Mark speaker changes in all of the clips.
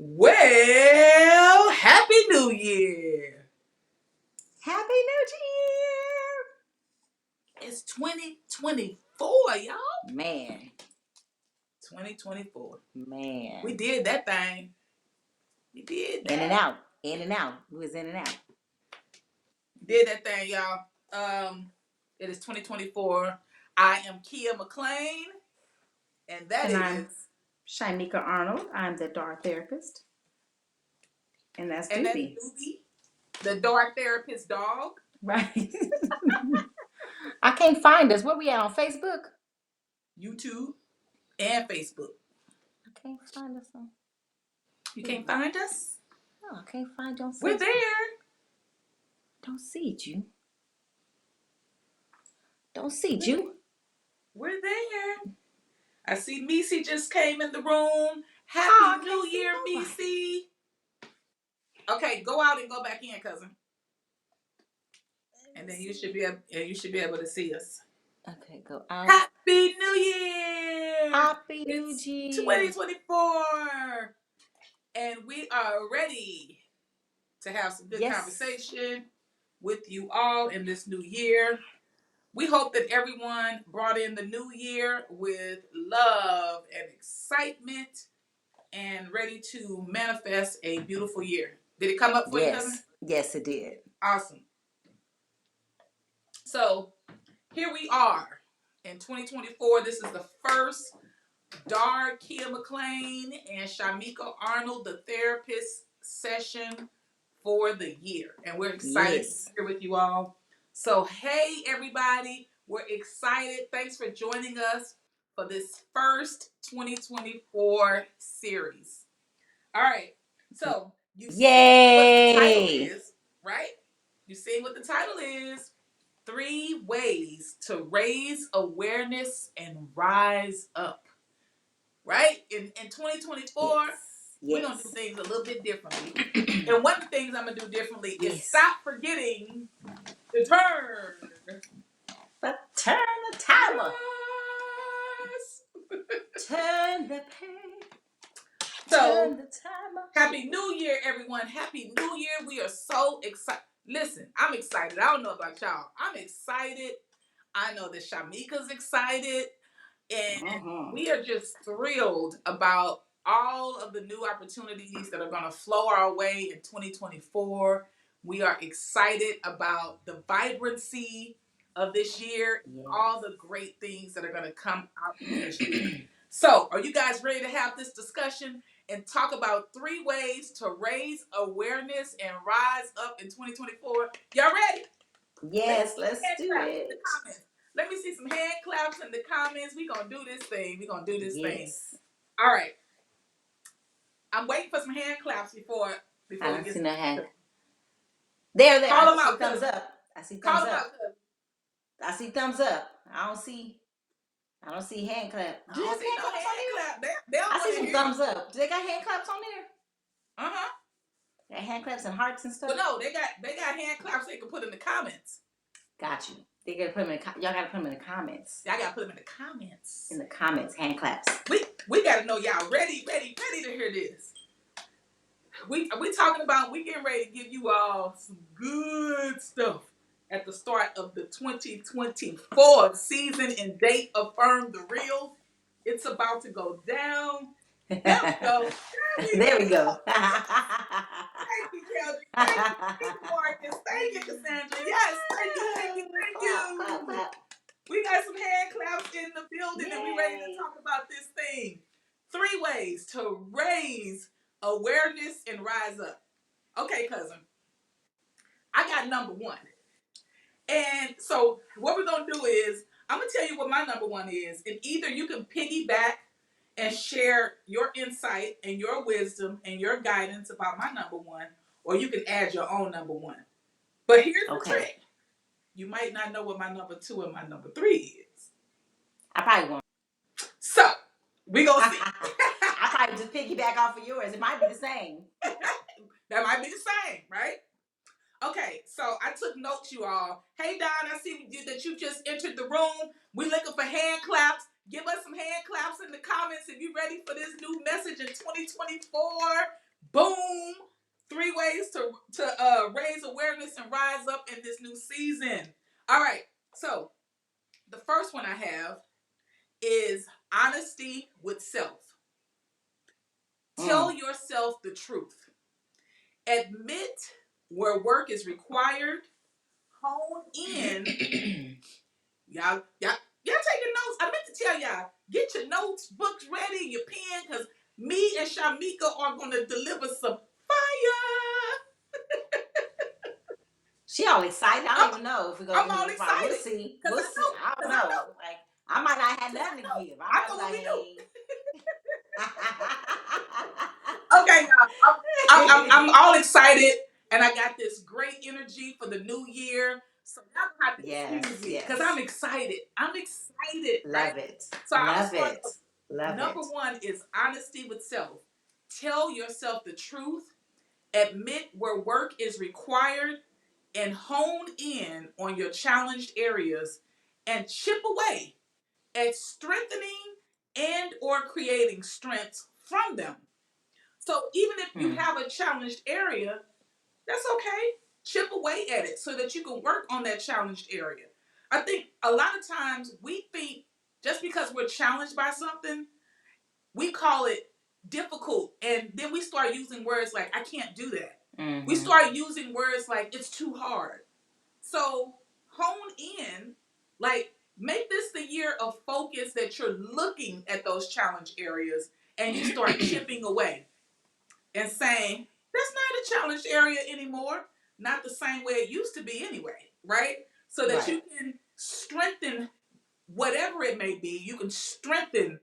Speaker 1: Well, Happy New Year.
Speaker 2: Happy New
Speaker 1: It's 2024, y'all.
Speaker 2: Year! Man,
Speaker 1: 2024. We
Speaker 2: man.
Speaker 1: did that thing. We did
Speaker 2: In and
Speaker 1: that.
Speaker 2: out, in and out. We was in and out.
Speaker 1: Did that thing, y'all. It is 2024. I am Kia McLean, and that
Speaker 2: And
Speaker 1: is,
Speaker 2: I'm Shanika Arnold. I'm the Dark Therapist. And that's
Speaker 1: and that's
Speaker 2: Doobie.
Speaker 1: Doobie, the dark therapist dog.
Speaker 2: Right. I can't find us. Where we at on Facebook?
Speaker 1: YouTube and Facebook.
Speaker 2: I can't find us on.
Speaker 1: You can't find us?
Speaker 2: No, I can't find you on Facebook.
Speaker 1: We're there.
Speaker 2: Don't see you. Don't see you.
Speaker 1: We're there. I see Missy just came in the room. Happy
Speaker 2: Oh, I
Speaker 1: New
Speaker 2: can't see
Speaker 1: Year,
Speaker 2: nobody.
Speaker 1: Missy. Okay, go out and go back in, cousin. And then you should be able to see us.
Speaker 2: Okay, go out.
Speaker 1: Happy New Year!
Speaker 2: Happy New
Speaker 1: It's
Speaker 2: Year!
Speaker 1: 2024. And we are ready to have some good
Speaker 2: Yes.
Speaker 1: conversation with you all in this new year. We hope that everyone brought in the new year with love and excitement and ready to manifest a beautiful year. Did it come up for you, cousin?
Speaker 2: Yes, it did.
Speaker 1: Awesome. So here we are in 2024. This is the first Dark Kia McLean and Shamika Arnold, the therapist session for the year. And we're excited to be here with you all. So, hey, everybody, we're excited. Thanks for joining us for this first 2024 series. All right. So, you see what the title is, right? You see what the title is. 3 ways to raise awareness and rise up. Right? In 2024, we're going to do things a little bit differently. And one of the things I'm going to do differently is stop forgetting to turn.
Speaker 2: But turn the timer. Turn the page.
Speaker 1: So,
Speaker 2: turn the timer.
Speaker 1: Happy New Year, everyone. Happy New Year. We are so excited. Listen, I'm excited. I don't know about y'all. I'm excited. I know that Shamika's excited. And we are just thrilled about all of the new opportunities that are going to flow our way in 2024. We are excited about the vibrancy of this year, all the great things that are going to come out of this year. So, are you guys ready to have this discussion and talk about 3 ways to raise awareness and rise up in 2024? Y'all ready?
Speaker 2: Yes, let's do it.
Speaker 1: Let me see some hand claps in the comments. We're going to do this thing. Thing. All right. I'm waiting for some hand claps before we get
Speaker 2: started. Hand. There.
Speaker 1: Call them out.
Speaker 2: Thumbs up. I see thumbs up. I see thumbs up. I don't see hand clap.
Speaker 1: Do they have hand claps on there?
Speaker 2: I see some thumbs up. Do they got hand claps on there?
Speaker 1: Uh-huh.
Speaker 2: They got hand claps and hearts and stuff?
Speaker 1: But no, they got hand claps they can put in the comments.
Speaker 2: Got you. They gotta put them in. Y'all gotta put them in the comments.
Speaker 1: Y'all gotta put them in the comments.
Speaker 2: In the comments, hand claps.
Speaker 1: We gotta know y'all ready to hear this. We talking about we getting ready to give you all some good stuff at the start of the 2024 season and date affirm the real. It's about to go down. There we go.
Speaker 2: There we go.
Speaker 1: Thank you, Kelly. Thank you, Marcus. Thank you, Cassandra. Yes, thank you. We got some hand claps in the building and we ready to talk about this thing. 3 ways to raise awareness and rise up. Okay, cousin. I got number 1. And so what we're going to do is I'm going to tell you what my number 1 is. And either you can piggyback and share your insight and your wisdom and your guidance about my number 1, or you can add your own number 1. But here's the trick. You might not know what my number 2 and my number 3 is.
Speaker 2: I probably won't.
Speaker 1: So, we going to see.
Speaker 2: I probably just piggyback off of yours. It might be the same.
Speaker 1: That might be the same, right? Okay, so I took notes, you all. Hey, Don, I see that you just entered the room. We're looking for hand claps. Give us some hand claps in the comments if you're ready for this new message in 2024. Boom. 3 ways to raise awareness and rise up in this new season. All right. So the first one I have is honesty with self. Tell yourself the truth. Admit where work is required. Hone in. y'all taking notes. I meant to tell y'all, get your notes, books ready, your pen, because me and Shamika are going to deliver some fire.
Speaker 2: She all excited. I don't even know if we're going to
Speaker 1: I'm all excited.
Speaker 2: We'll see.
Speaker 1: We'll
Speaker 2: see. I don't know. Like, I might not have nothing to give. I
Speaker 1: know what we do.
Speaker 2: Okay,
Speaker 1: Okay, y'all. I'm all excited, and I got this great energy for the new year. So y'all have to excuse me because I'm excited. I'm excited.
Speaker 2: Love it.
Speaker 1: So
Speaker 2: Love it.
Speaker 1: Number one is honesty with self. Tell yourself the truth. Admit where work is required, and hone in on your challenged areas, and chip away at strengthening and or creating strengths from them. So even if you have a challenged area, that's okay. Chip away at it so that you can work on that challenged area. I think a lot of times we think just because we're challenged by something, we call it difficult. And then we start using words like, I can't do that. Mm-hmm. We start using words like, it's too hard. So hone in, like, make this the year of focus that you're looking at those challenge areas and you start chipping away and saying, that's not a challenged area anymore. Not the same way it used to be anyway, right? So that you can strengthen whatever it may be. You can strengthen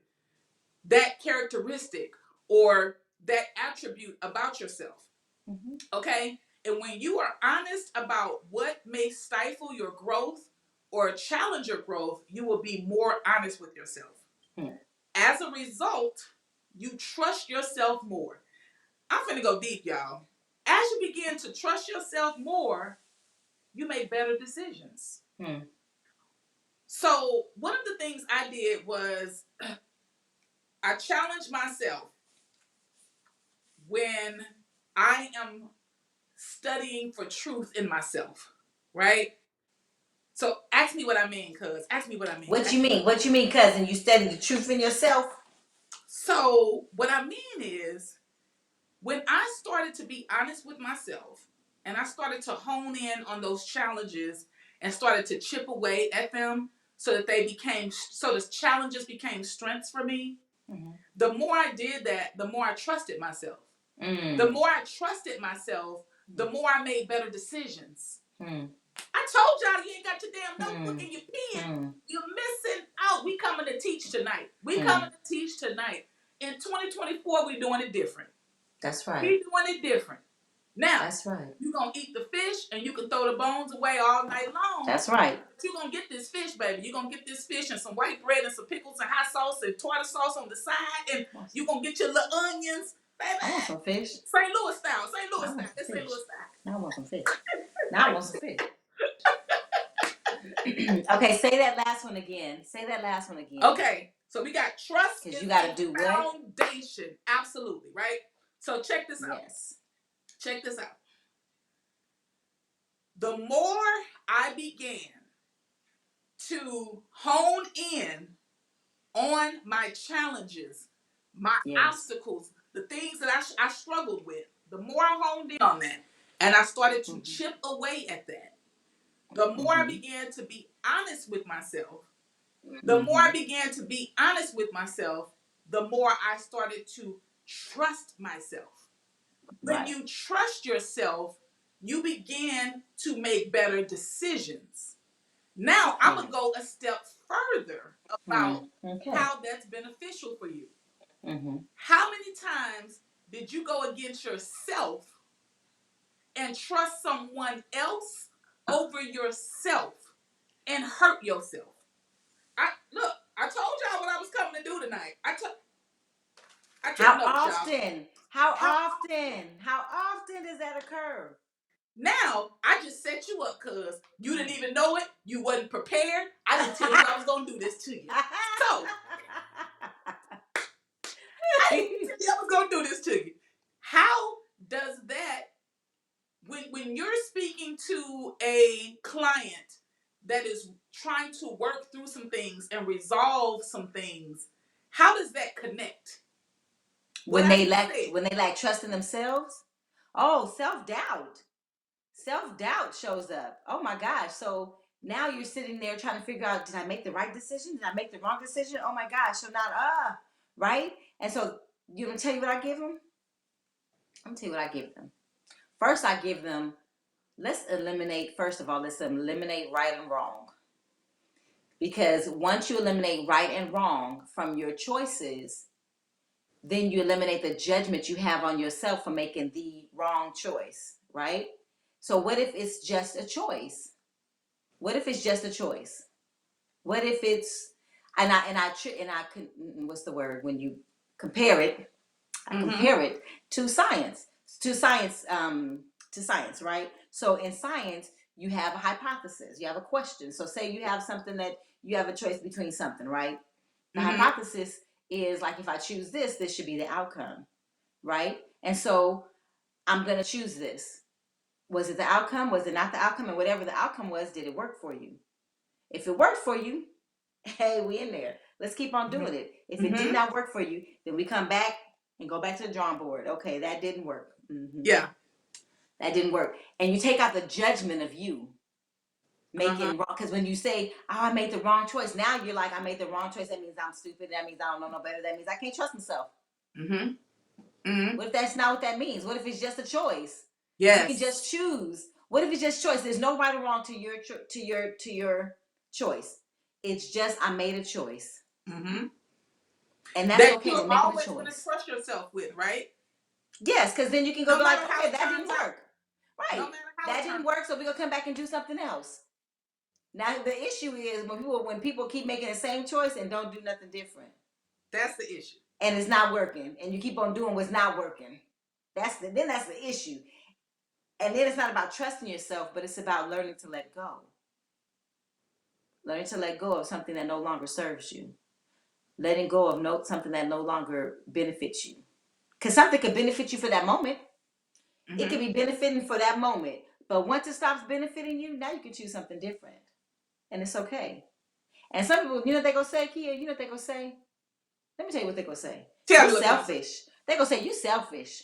Speaker 1: that characteristic or that attribute about yourself. Mm-hmm. Okay? And when you are honest about what may stifle your growth or challenge your growth, you will be more honest with yourself. As a result, you trust yourself more. I'm finna go deep, y'all. As you begin to trust yourself more, you make better decisions. So one of the things I did was I challenged myself when I am studying for truth in myself, right? So ask me what I mean, cuz. Ask me what I mean.
Speaker 2: What you mean? What you mean, cousin? You study the truth in yourself?
Speaker 1: So what I mean is, when I started to be honest with myself and I started to hone in on those challenges and started to chip away at them so that the challenges became strengths for me, the more I did that, the more I trusted myself. The more I trusted myself, the more I made better decisions. I told y'all you ain't got your damn notebook and your pen. You're missing out. We coming to teach tonight. In 2024, we're doing it different.
Speaker 2: That's right.
Speaker 1: We're doing it different. Now, that's right. You're going to eat the fish and you can throw the bones away all night long.
Speaker 2: That's right.
Speaker 1: But you're going to get this fish, baby. You're going to get this fish and some white bread and some pickles and hot sauce and tartar sauce on the side. And you're going to get your little onions. Baby.
Speaker 2: I want some fish.
Speaker 1: St. Louis style. St. Louis style. That's St. Louis style.
Speaker 2: Now I want some fish. Now I want some fish. Okay, say that last one again.
Speaker 1: Okay, so we got trust.
Speaker 2: Because you got to do what?
Speaker 1: Foundation. Absolutely, right? So check this out.
Speaker 2: Yes.
Speaker 1: Check this out. The more I began to hone in on my challenges, my obstacles, the things that I struggled with, the more I honed in on that and I started to chip away at that, the more I began to be honest with myself, the more I began to be honest with myself, the more I started to trust myself. When you trust yourself, you begin to make better decisions. Now, I'm going to go a step further about how that's beneficial for you. How many times did you go against yourself and trust someone else over yourself and hurt yourself? I told y'all what I was coming to do tonight.
Speaker 2: How often does that occur?
Speaker 1: Now, I just set you up because you didn't even know it. You wasn't prepared. I didn't tell you I was going to do this to you. So, I didn't tell you I was going to do this to you. How a client that is trying to work through some things and resolve some things, how does that connect?
Speaker 2: When they lack trust in themselves, oh, self-doubt shows up. Oh my gosh. So now you're sitting there trying to figure out, did I make the right decision? Did I make the wrong decision? Oh my gosh. So now, right? And so you want to tell you what I give them? I'm gonna tell you what I give them. First, I give them, let's eliminate right and wrong. Because once you eliminate right and wrong from your choices, then you eliminate the judgment you have on yourself for making the wrong choice, right? So what if it's just a choice? What if it's just a choice? What if it's what's the word when you compare it? I compare it to science, right? So in science, you have a hypothesis, you have a question. So say you have something that you have a choice between something, right? The hypothesis is like, if I choose this, this should be the outcome, right? And so I'm going to choose this. Was it the outcome? Was it not the outcome? And whatever the outcome was, did it work for you? If it worked for you, hey, we in there. Let's keep on doing it. If it did not work for you, then we come back and go back to the drawing board. Okay, that didn't work.
Speaker 1: Yeah.
Speaker 2: That didn't work. And you take out the judgment of you making wrong. Because when you say, oh, I made the wrong choice, now you're like, I made the wrong choice. That means I'm stupid. That means I don't know no better. That means I can't trust myself. What if that's not what that means? What if it's just a choice?
Speaker 1: Yes.
Speaker 2: You can just choose. What if it's just choice? There's no right or wrong to your choice. It's just, I made a choice. And that's
Speaker 1: that
Speaker 2: okay.
Speaker 1: You're always going to trust yourself with, right?
Speaker 2: Yes, because then you can go like, okay, that didn't work. Right.
Speaker 1: No
Speaker 2: that didn't work, so we're going to come back and do something else. Now, the issue is when people keep making the same choice and don't do nothing different.
Speaker 1: That's the issue.
Speaker 2: And it's not working. And you keep on doing what's not working. That's the issue. And then it's not about trusting yourself, but it's about learning to let go. Learning to let go of something that no longer serves you. Letting go of something that no longer benefits you. Because something could benefit you for that moment. It could be benefiting for that moment. But once it stops benefiting you, now you can choose something different. And it's okay. And some people, you know what they're going to say, Kia? You know what they're going to say? Let me tell you what they're going to say. You're selfish. They're going to say, you selfish.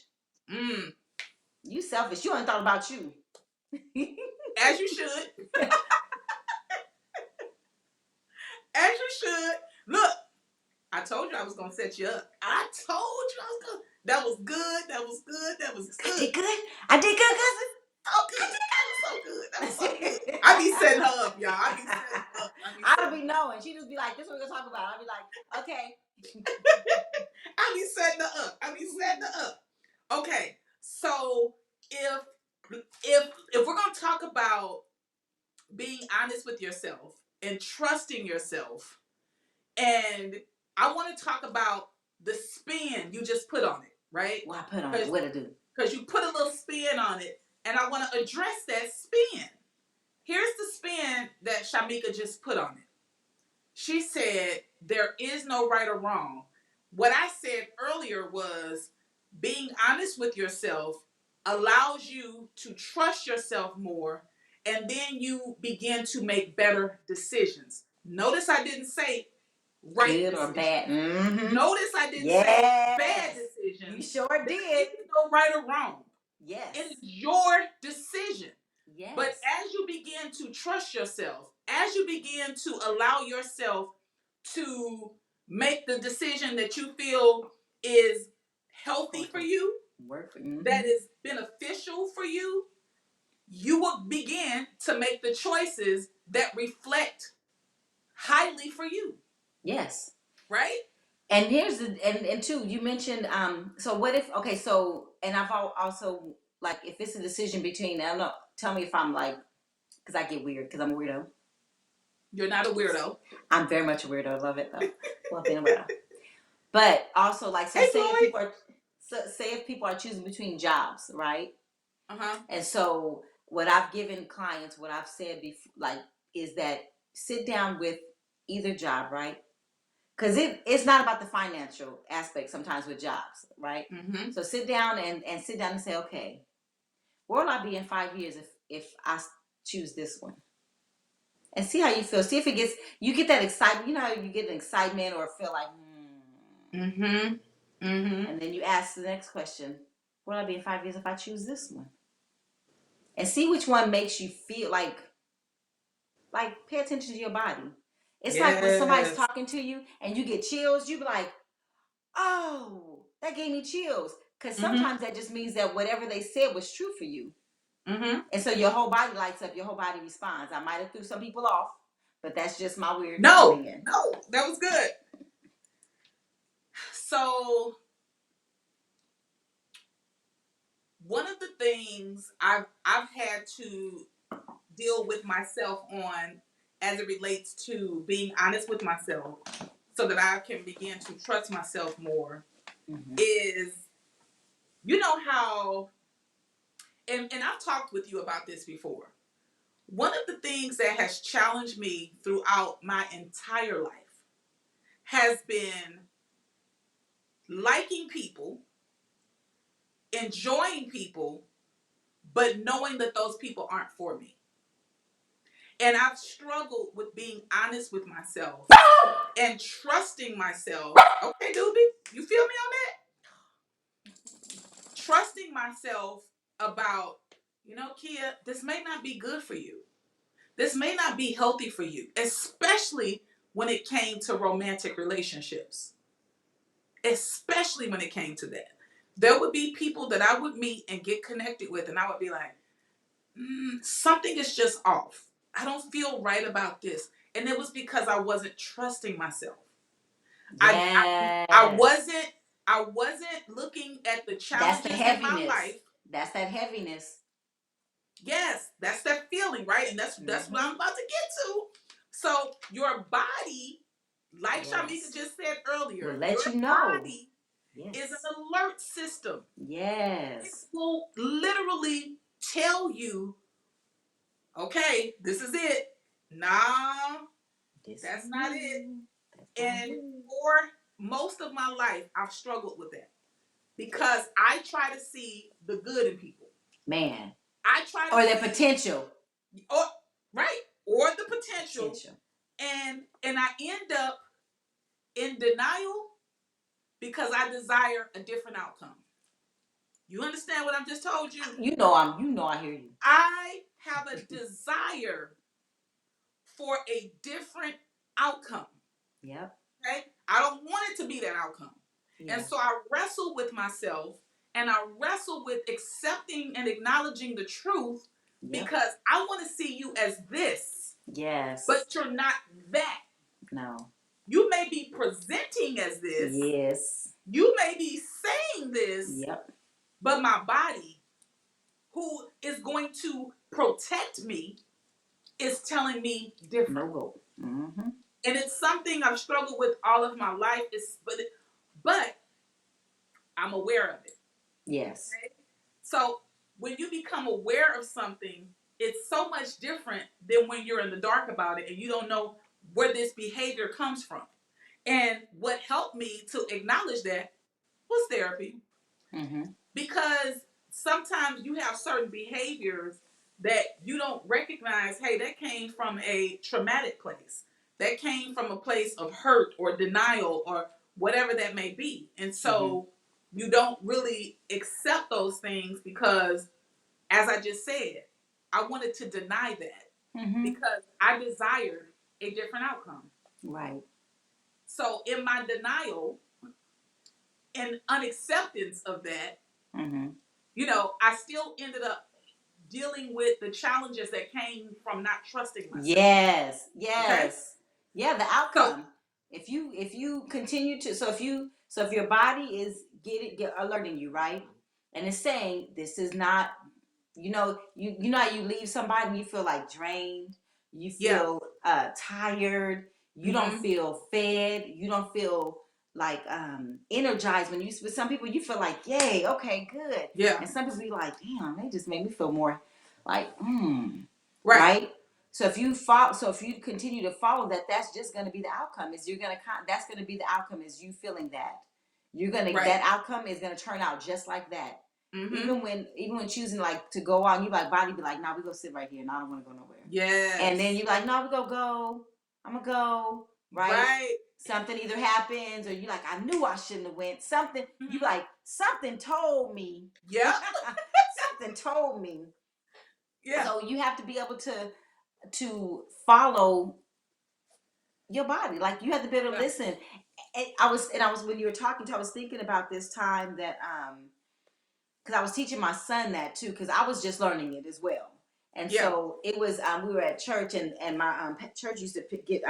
Speaker 2: You selfish. You ain't thought about you.
Speaker 1: As you should. As you should. Look, I told you I was going to set you up. I told you I was going to. That was good. That was good. That was good.
Speaker 2: I did good, cousin.
Speaker 1: Oh, good. That was so good. I be setting her up, y'all. I be setting her up.
Speaker 2: I don't be knowing. She just be like, this is what we're going to talk about. I'll be like, okay.
Speaker 1: I be setting her up. Okay. So if we're going to talk about being honest with yourself and trusting yourself, and I want to talk about the spin you just put on it, right?
Speaker 2: What I put on it? What to do?
Speaker 1: Because you put a little spin on it, and I want to address that spin. Here's the spin that Shamika just put on it. She said, there is no right or wrong. What I said earlier was, being honest with yourself allows you to trust yourself more, and then you begin to make better decisions. Notice I didn't say right
Speaker 2: good or bad.
Speaker 1: Notice I didn't say bad decisions.
Speaker 2: You sure did. There
Speaker 1: is no right or wrong.
Speaker 2: Yes.
Speaker 1: It is your decision.
Speaker 2: Yes.
Speaker 1: But as you begin to trust yourself, as you begin to allow yourself to make the decision that you feel is healthy for you, that is beneficial for you, you will begin to make the choices that reflect highly for you.
Speaker 2: Yes.
Speaker 1: Right?
Speaker 2: And here's and two, you mentioned so what if, okay, so, and I've also, like, if it's a decision between, I don't know, tell me if I'm like, because I get weird because I'm a weirdo.
Speaker 1: You're not a weirdo.
Speaker 2: I'm very much a weirdo. Love it though. Love being a weirdo. But also, like, so say if people are choosing between jobs, right? And so what I've given clients, what I've said before, like, is that sit down with either job, right? Because it's not about the financial aspect sometimes with jobs, right? So sit down and say, okay, where will I be in 5 years if I choose this one. And see how you feel. See if it gets, you get that excitement. You know how you get an excitement or feel like,
Speaker 1: Mm-hmm. Mm-hmm.
Speaker 2: And then you ask the next question, what'll I be in 5 years if I choose this one? And see which one makes you feel like pay attention to your body. It's like when somebody's
Speaker 1: Yes.
Speaker 2: talking to you and you get chills, you be like, oh, that gave me chills. Because sometimes that just means that whatever they said was true for you.
Speaker 1: Mm-hmm.
Speaker 2: And so your whole body lights up, your whole body responds. I might have threw some people off, but that's just my weird
Speaker 1: No,
Speaker 2: opinion.
Speaker 1: that was good. So one of the things I've had to deal with myself on as it relates to being honest with myself so that I can begin to trust myself more is, you know how, and I've talked with you about this before. One of the things that has challenged me throughout my entire life has been liking people, enjoying people, but knowing that those people aren't for me. And I've struggled with being honest with myself and trusting myself. Okay, Doobie, you feel me on that? Trusting myself about, Kia, this may not be good for you. This may not be healthy for you, especially when it came to romantic relationships. Especially when it came to that. There would be people that I would meet and get connected with, and I would be like, something is just off. I don't feel right about this. And it was because I wasn't trusting myself.
Speaker 2: Yes.
Speaker 1: I wasn't looking at the
Speaker 2: That's
Speaker 1: challenges
Speaker 2: the
Speaker 1: in my
Speaker 2: heaviness.
Speaker 1: life.
Speaker 2: That's that heaviness.
Speaker 1: Yes, that's that feeling, right? And that's what I'm about to get to. So your body, like Shamika just said earlier,
Speaker 2: will let
Speaker 1: your
Speaker 2: you know.
Speaker 1: body is an alert system.
Speaker 2: Yes.
Speaker 1: It will literally tell you, okay, this is it. Nah, that's not it. And for most of my life, I've struggled with that because I try to see the good in people.
Speaker 2: Man.
Speaker 1: I try to
Speaker 2: or the potential.
Speaker 1: Or the potential. And I end up in denial because I desire a different outcome. You understand what I've just told you?
Speaker 2: I hear you.
Speaker 1: I have a desire for a different outcome.
Speaker 2: Yep.
Speaker 1: Okay? I don't want it to be that outcome. Yeah. And so I wrestle with myself and I wrestle with accepting and acknowledging the truth because I want to see you as this.
Speaker 2: Yes.
Speaker 1: But you're not that.
Speaker 2: No.
Speaker 1: You may be presenting as this.
Speaker 2: Yes.
Speaker 1: You may be saying this.
Speaker 2: Yep.
Speaker 1: But my body, who is going to protect me, is telling me different.
Speaker 2: No. Mm-hmm.
Speaker 1: And it's something I've struggled with all of my life. But I'm aware of it.
Speaker 2: Yes.
Speaker 1: Okay? So when you become aware of something, it's so much different than when you're in the dark about it and you don't know where this behavior comes from. And what helped me to acknowledge that was therapy. Mm-hmm. Because sometimes you have certain behaviors that you don't recognize, hey, that came from a traumatic place. That came from a place of hurt or denial or whatever that may be. And so you don't really accept those things because, as I just said, I wanted to deny that because I desired a different outcome. Right. So in my denial and unacceptance of that, I still ended up dealing with the challenges that came from not trusting myself.
Speaker 2: Yes. Okay? Yeah, the outcome. If you continue to, if your body is alerting you, right? And it's saying this is not, you know how you leave somebody and you feel like drained, you feel tired, you don't feel fed, you don't feel like energized. When you with some people you feel like, yay, okay, good. Yeah. And some people be like, damn, they just made me feel more like right? So if you continue to follow that, that's just going to be the outcome. That's going to be the outcome is you feeling that. You're going to that outcome is going to turn out just like that.
Speaker 1: Mm-hmm.
Speaker 2: Even when choosing like to go out, you like body be like, nah, we gonna sit right here, and I don't want to go nowhere.
Speaker 1: Yes.
Speaker 2: And then you like, no, we gonna go. I'm gonna go. Right. Something either happens, or you like, I knew I shouldn't have went. Something you like, something told me.
Speaker 1: Yeah.
Speaker 2: Something told me.
Speaker 1: Yeah.
Speaker 2: So you have to be able to follow your body. Like you have to be able to listen. And I was when you were talking to, I was thinking about this time that because I was teaching my son that too, because I was just learning it as well. And so it was we were at church, and my church used to get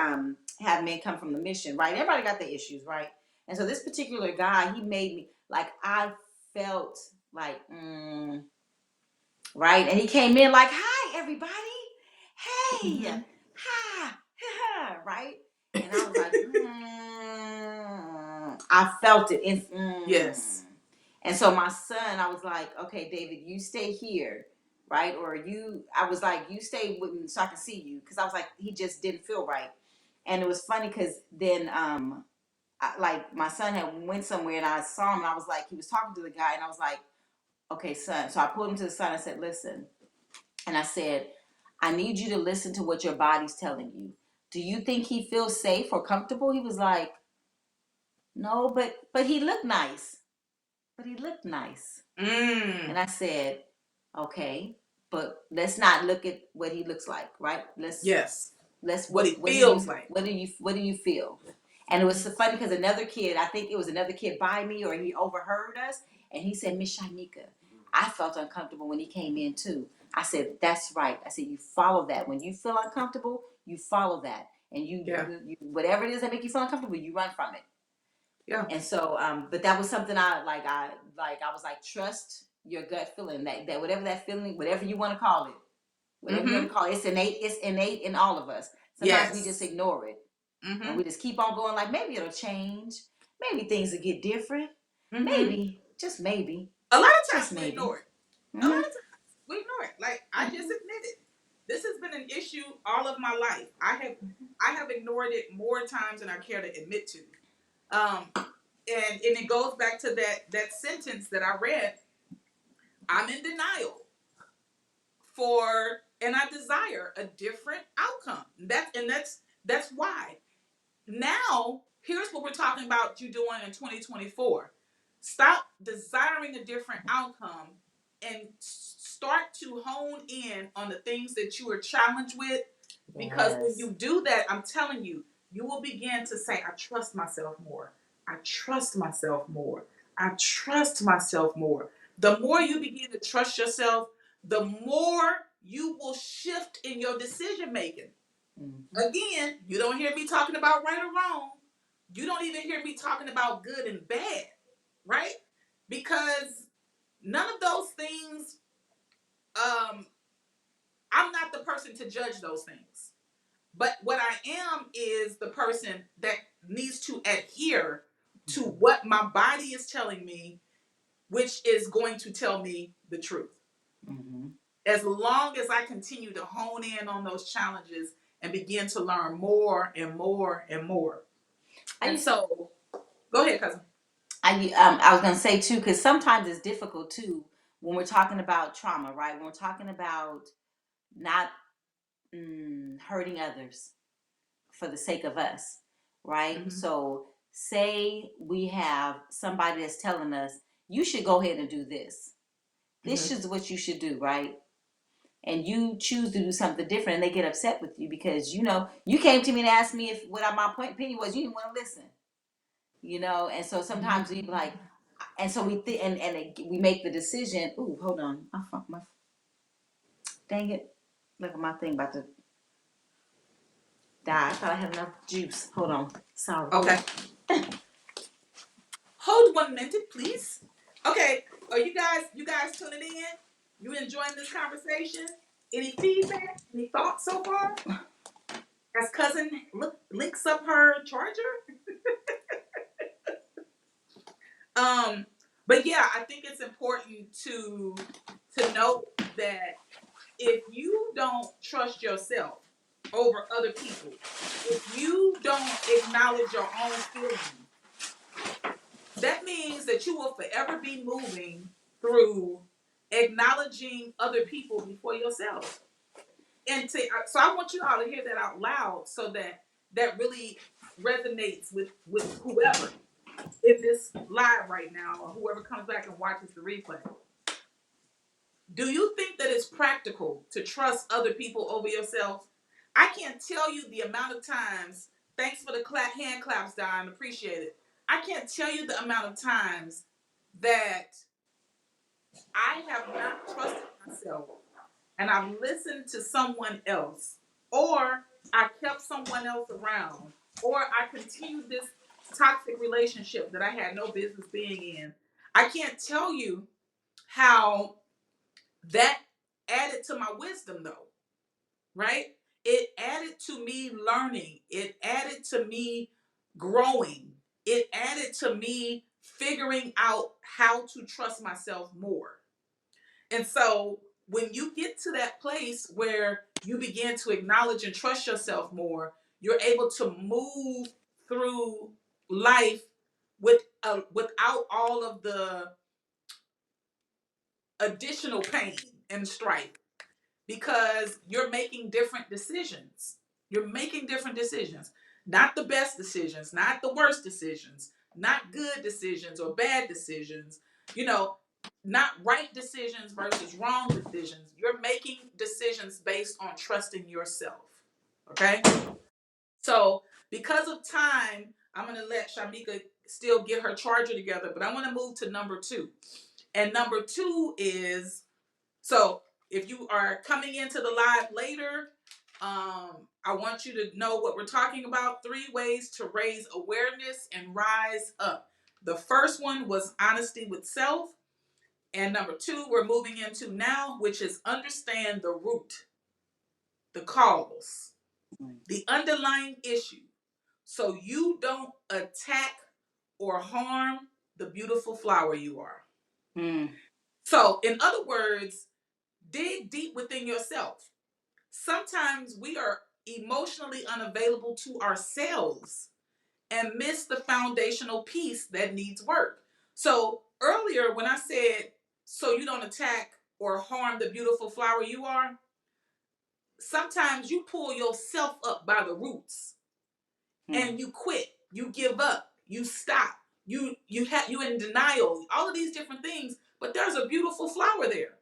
Speaker 2: have men come from the mission, right? Everybody got their issues, right? And so this particular guy, he made me like, I felt like right, and he came in like, hi everybody, hey, hi, right, and I was like, I felt it in
Speaker 1: yes.
Speaker 2: And so my son, I was like, okay, David, you stay here, right? Or I was like, you stay with me so I can see you. Because I was like, he just didn't feel right. And it was funny because then, like my son had went somewhere and I saw him and I was like, he was talking to the guy and I was like, okay, son. So I pulled him to the side and I said, listen. And I said, I need you to listen to what your body's telling you. Do you think he feels safe or comfortable? He was like, no, but he looked nice. But he looked nice. And I said, okay, but let's not look at what he looks like, right? Let's
Speaker 1: what he feels like.
Speaker 2: What do you feel? And it was so funny because another kid, I think it was another kid by me, or he overheard us, and he said, Miss Shanika, I felt uncomfortable when he came in too. I said, that's right. I said, you follow that. When you feel uncomfortable, you follow that. And you whatever it is that make you feel uncomfortable, you run from it. Yeah. And so, but that was something I was like, trust your gut feeling, that whatever that feeling, whatever you want to call it, whatever you want to call it, it's innate in all of us. Sometimes we just ignore it. And we just keep on going like, maybe it'll change. Maybe things will get different. Maybe, just maybe.
Speaker 1: A lot of times we ignore it. A lot of times we ignore it. Like, I just admitted, this has been an issue all of my life. I have ignored it more times than I care to admit to. And it goes back to that sentence that I read. I'm in denial and I desire a different outcome. That's why. Now, here's what we're talking about you doing in 2024. Stop desiring a different outcome and start to hone in on the things that you are challenged with. Because when you do that, I'm telling you, you will begin to say, I trust myself more. I trust myself more. I trust myself more. The more you begin to trust yourself, the more you will shift in your decision making. Again, you don't hear me talking about right or wrong. You don't even hear me talking about good and bad, right? Because none of those things, I'm not the person to judge those things. But what I am is the person that needs to adhere to what my body is telling me, which is going to tell me the truth. As long as I continue to hone in on those challenges and begin to learn more and more and more. And so, go ahead, cousin.
Speaker 2: I was going to say too, because sometimes it's difficult too when we're talking about trauma, right? When we're talking about not hurting others for the sake of us, right? So say we have somebody that's telling us, you should go ahead and do this. This is what you should do, right? And you choose to do something different, and they get upset with you because, you came to me and asked me what my opinion was. You didn't want to listen, and so sometimes we like, and so we we make the decision. Ooh, hold on. Dang it. Look at my thing about to die. I thought I had enough juice. Hold on. Sorry.
Speaker 1: Okay. Hold 1 minute, please. Okay. Are you guys tuning in? You enjoying this conversation? Any feedback? Any thoughts so far? As cousin links up her charger? But yeah, I think it's important to note that if you don't trust yourself over other people, if you don't acknowledge your own feelings, that means that you will forever be moving through acknowledging other people before yourself. And so I want you all to hear that out loud so that that really resonates with whoever in this live right now or whoever comes back and watches the replay. Do you think that it's practical to trust other people over yourself? I can't tell you the amount of times, thanks for the hand claps, Don, appreciate it. I can't tell you the amount of times that I have not trusted myself and I've listened to someone else, or I kept someone else around, or I continued this toxic relationship that I had no business being in. I can't tell you how that added to my wisdom, though, right? It added to me learning, it added to me growing, it added to me figuring out how to trust myself more. And so when you get to that place where you begin to acknowledge and trust yourself more, you're able to move through life without all of the additional pain and strife because you're making different decisions. You're making different decisions. Not the best decisions, not the worst decisions, not good decisions or bad decisions. You know, not right decisions versus wrong decisions. You're making decisions based on trusting yourself. Okay? So, because of time, I'm going to let Shamika still get her charger together, but I want to move to number 2. And number 2 is, so if you are coming into the live later, I want you to know what we're talking about. 3 ways to raise awareness and rise up. The first one was honesty with self. And number 2, we're moving into now, which is understand the root, the cause, the underlying issue. So you don't attack or harm the beautiful flower you are. So, in other words, dig deep within yourself. Sometimes we are emotionally unavailable to ourselves and miss the foundational piece that needs work. So earlier when I said, so you don't attack or harm the beautiful flower you are, sometimes you pull yourself up by the roots and you quit, you give up, you stop, you in denial, all of these different things, but there's a beautiful flower there.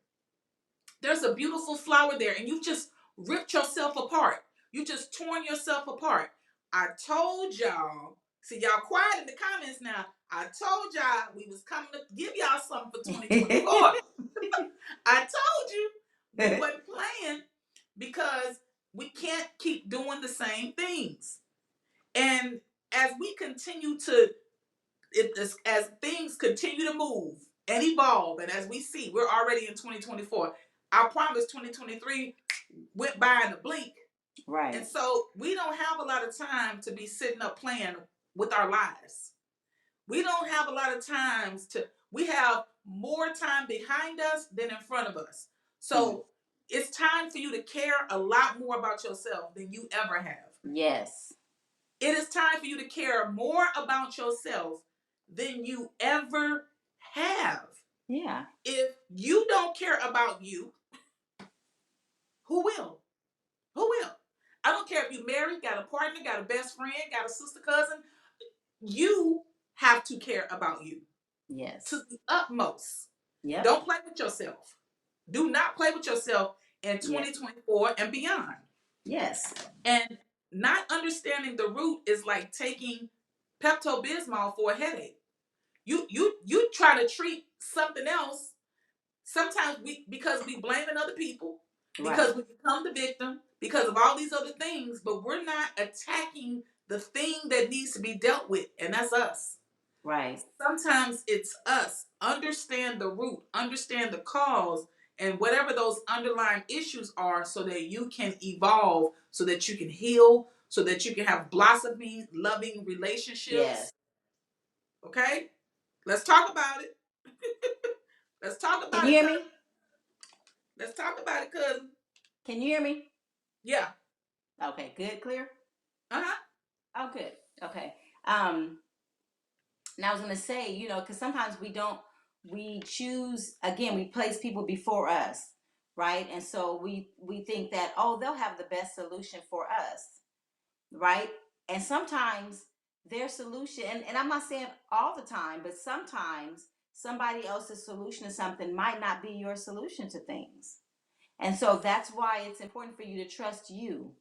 Speaker 1: There's a beautiful flower there, and you just ripped yourself apart. You just torn yourself apart. I told y'all. See, y'all quiet in the comments now. I told y'all we was coming to give y'all something for 2024. I told you we wasn't playing because we can't keep doing the same things. And as we continue to, as things continue to move and evolve, and as we see, we're already in 2024. I promise 2023 went by in a blink. Right. And so we don't have a lot of time to be sitting up playing with our lives. We don't have a lot of times we have more time behind us than in front of us. So it's time for you to care a lot more about yourself than you ever have. Yes. It is time for you to care more about yourself than you ever have. Yeah. If you don't care about you, who will? Who will? I don't care if you're married, got a partner, got a best friend, got a sister, cousin. You have to care about you. Yes. To the utmost. Yeah. Don't play with yourself. Do not play with yourself in 2024 and beyond. Yes. And not understanding the root is like taking Pepto-Bismol for a headache. You try to treat something else. Sometimes because we blaming other people, because we become the victim, because of all these other things, but we're not attacking the thing that needs to be dealt with, and that's us. Right. Sometimes it's us. Understand the root, understand the cause, and whatever those underlying issues are so that you can evolve, so that you can heal, so that you can have blossoming, loving relationships. Yes. Okay? Let's talk about it. Let's talk about it. Can you hear me? Let's talk about it, cousin. Can you hear me? Yeah. Okay, good, clear? Uh-huh. Oh, good. Okay. Now I was gonna say, because sometimes we don't
Speaker 2: we choose, again, we place people before us, right? And so we think that, oh, they'll have the best solution for us, right? And sometimes their solution, and I'm not saying all the time, but sometimes somebody else's solution to something might not be your solution to things. And so that's why it's important for you to trust you.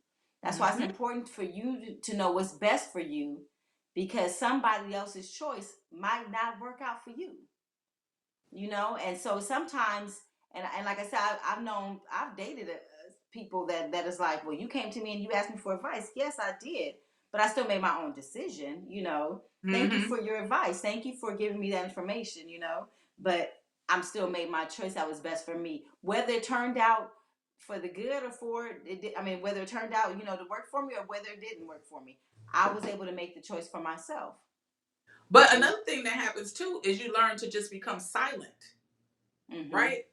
Speaker 2: That's why it's
Speaker 1: Mm-hmm.
Speaker 2: important for you to know what's best for you, because somebody else's choice might not work out for you. And so sometimes, and like I said, I've dated people that is like, well, you came to me and you asked me for advice. Yes, I did, but I still made my own decision. Thank you
Speaker 1: Mm-hmm.
Speaker 2: for your advice. Thank you for giving me that information. But I'm still made my choice that was best for me, whether it turned out for the good or whether it turned out, to work for me or whether it didn't work for me. I was able to make the choice for myself.
Speaker 1: But another thing that happens too is you learn to just become silent,
Speaker 2: Mm-hmm.
Speaker 1: right?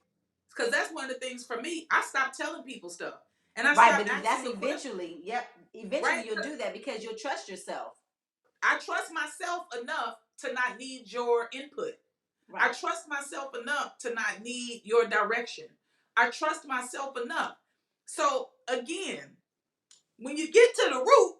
Speaker 1: Because that's one of the things for me. I stopped telling people stuff, and I
Speaker 2: Right,
Speaker 1: stopped
Speaker 2: but
Speaker 1: asking
Speaker 2: that's
Speaker 1: the question,
Speaker 2: eventually, yep, eventually
Speaker 1: right?
Speaker 2: you'll do that because you'll trust yourself.
Speaker 1: I trust myself enough to not need your input. I
Speaker 2: Right.
Speaker 1: trust myself enough to not need your direction. I trust myself enough. So again, when you get to the root,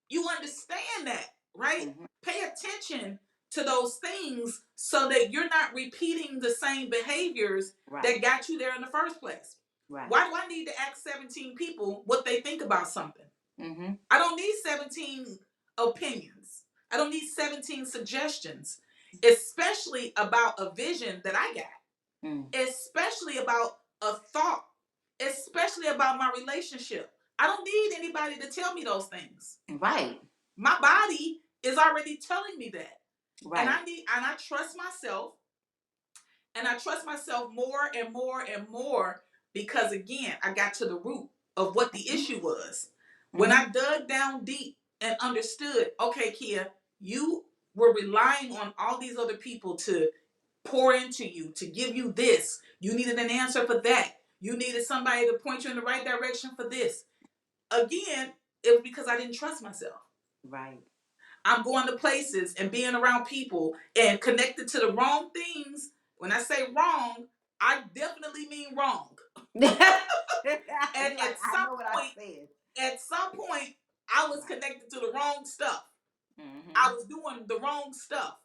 Speaker 1: you understand that, right?
Speaker 2: Mm-hmm.
Speaker 1: Pay attention to those things so that you're not repeating the same behaviors
Speaker 2: Right.
Speaker 1: that got you there in the first place.
Speaker 2: Right.
Speaker 1: Why do I need to ask 17 people what they think about something?
Speaker 2: Mm-hmm.
Speaker 1: I don't need 17 opinions. I don't need 17 suggestions, especially about a vision that I got, especially about a thought, especially about my relationship. I don't need anybody to tell me those things.
Speaker 2: Right.
Speaker 1: My body is already telling me that. And
Speaker 2: Right.
Speaker 1: I trust myself, and I trust myself more and more and more because again, I got to the root of what the issue was. When
Speaker 2: Mm-hmm.
Speaker 1: I dug down deep and understood, okay, Kia, you were relying on all these other people to pour into you, to give you this. You needed an answer for that. You needed somebody to point you in the right direction for this. Again, it was because I didn't trust myself.
Speaker 2: Right.
Speaker 1: I'm going to places and being around people and connected to the wrong things. When I say wrong, I definitely mean wrong. And
Speaker 2: Like, I know what I said.
Speaker 1: at some point, I was connected to the wrong stuff. I
Speaker 2: Mm-hmm.
Speaker 1: was doing the wrong stuff,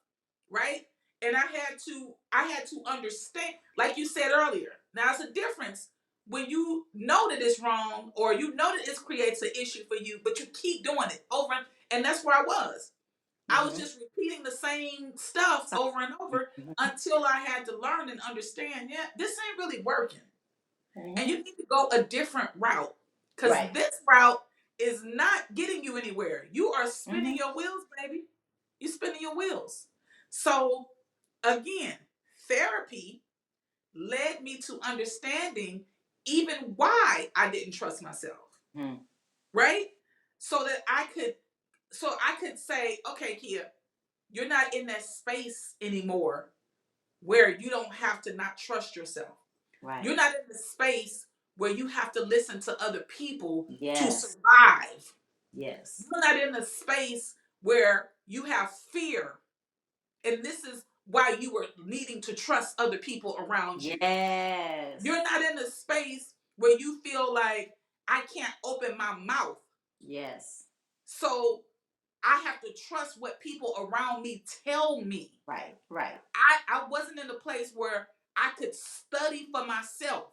Speaker 1: right? And I had to understand, like you said earlier. Now it's a difference when you know that it's wrong or you know that it creates an issue for you, but you keep doing it over, and that's where I was. I was
Speaker 2: Mm-hmm.
Speaker 1: just repeating the same stuff
Speaker 2: So,
Speaker 1: over and over
Speaker 2: mm-hmm.
Speaker 1: until I had to learn and understand, yeah, this ain't really working. And
Speaker 2: Mm-hmm.
Speaker 1: you need to go a different route because
Speaker 2: Right.
Speaker 1: this route is not getting you anywhere. You are
Speaker 2: Mm-hmm.
Speaker 1: spinning your wheels, baby. You're spinning your wheels. So, again, therapy led me to understanding even why I didn't trust myself,
Speaker 2: Mm-hmm.
Speaker 1: right? So that I could say, okay, Kia, you're not in that space anymore where you don't have to not trust yourself.
Speaker 2: Right.
Speaker 1: You're not in the space where you have to listen to other people to
Speaker 2: Yes.
Speaker 1: survive.
Speaker 2: Yes.
Speaker 1: You're not in the space where you have fear. And this is why you were needing to trust other people around you.
Speaker 2: Yes.
Speaker 1: You're not in the space where you feel like I can't open my mouth.
Speaker 2: Yes.
Speaker 1: So I have to trust what people around me tell me.
Speaker 2: Right. Right.
Speaker 1: I wasn't in a place where I could study for myself,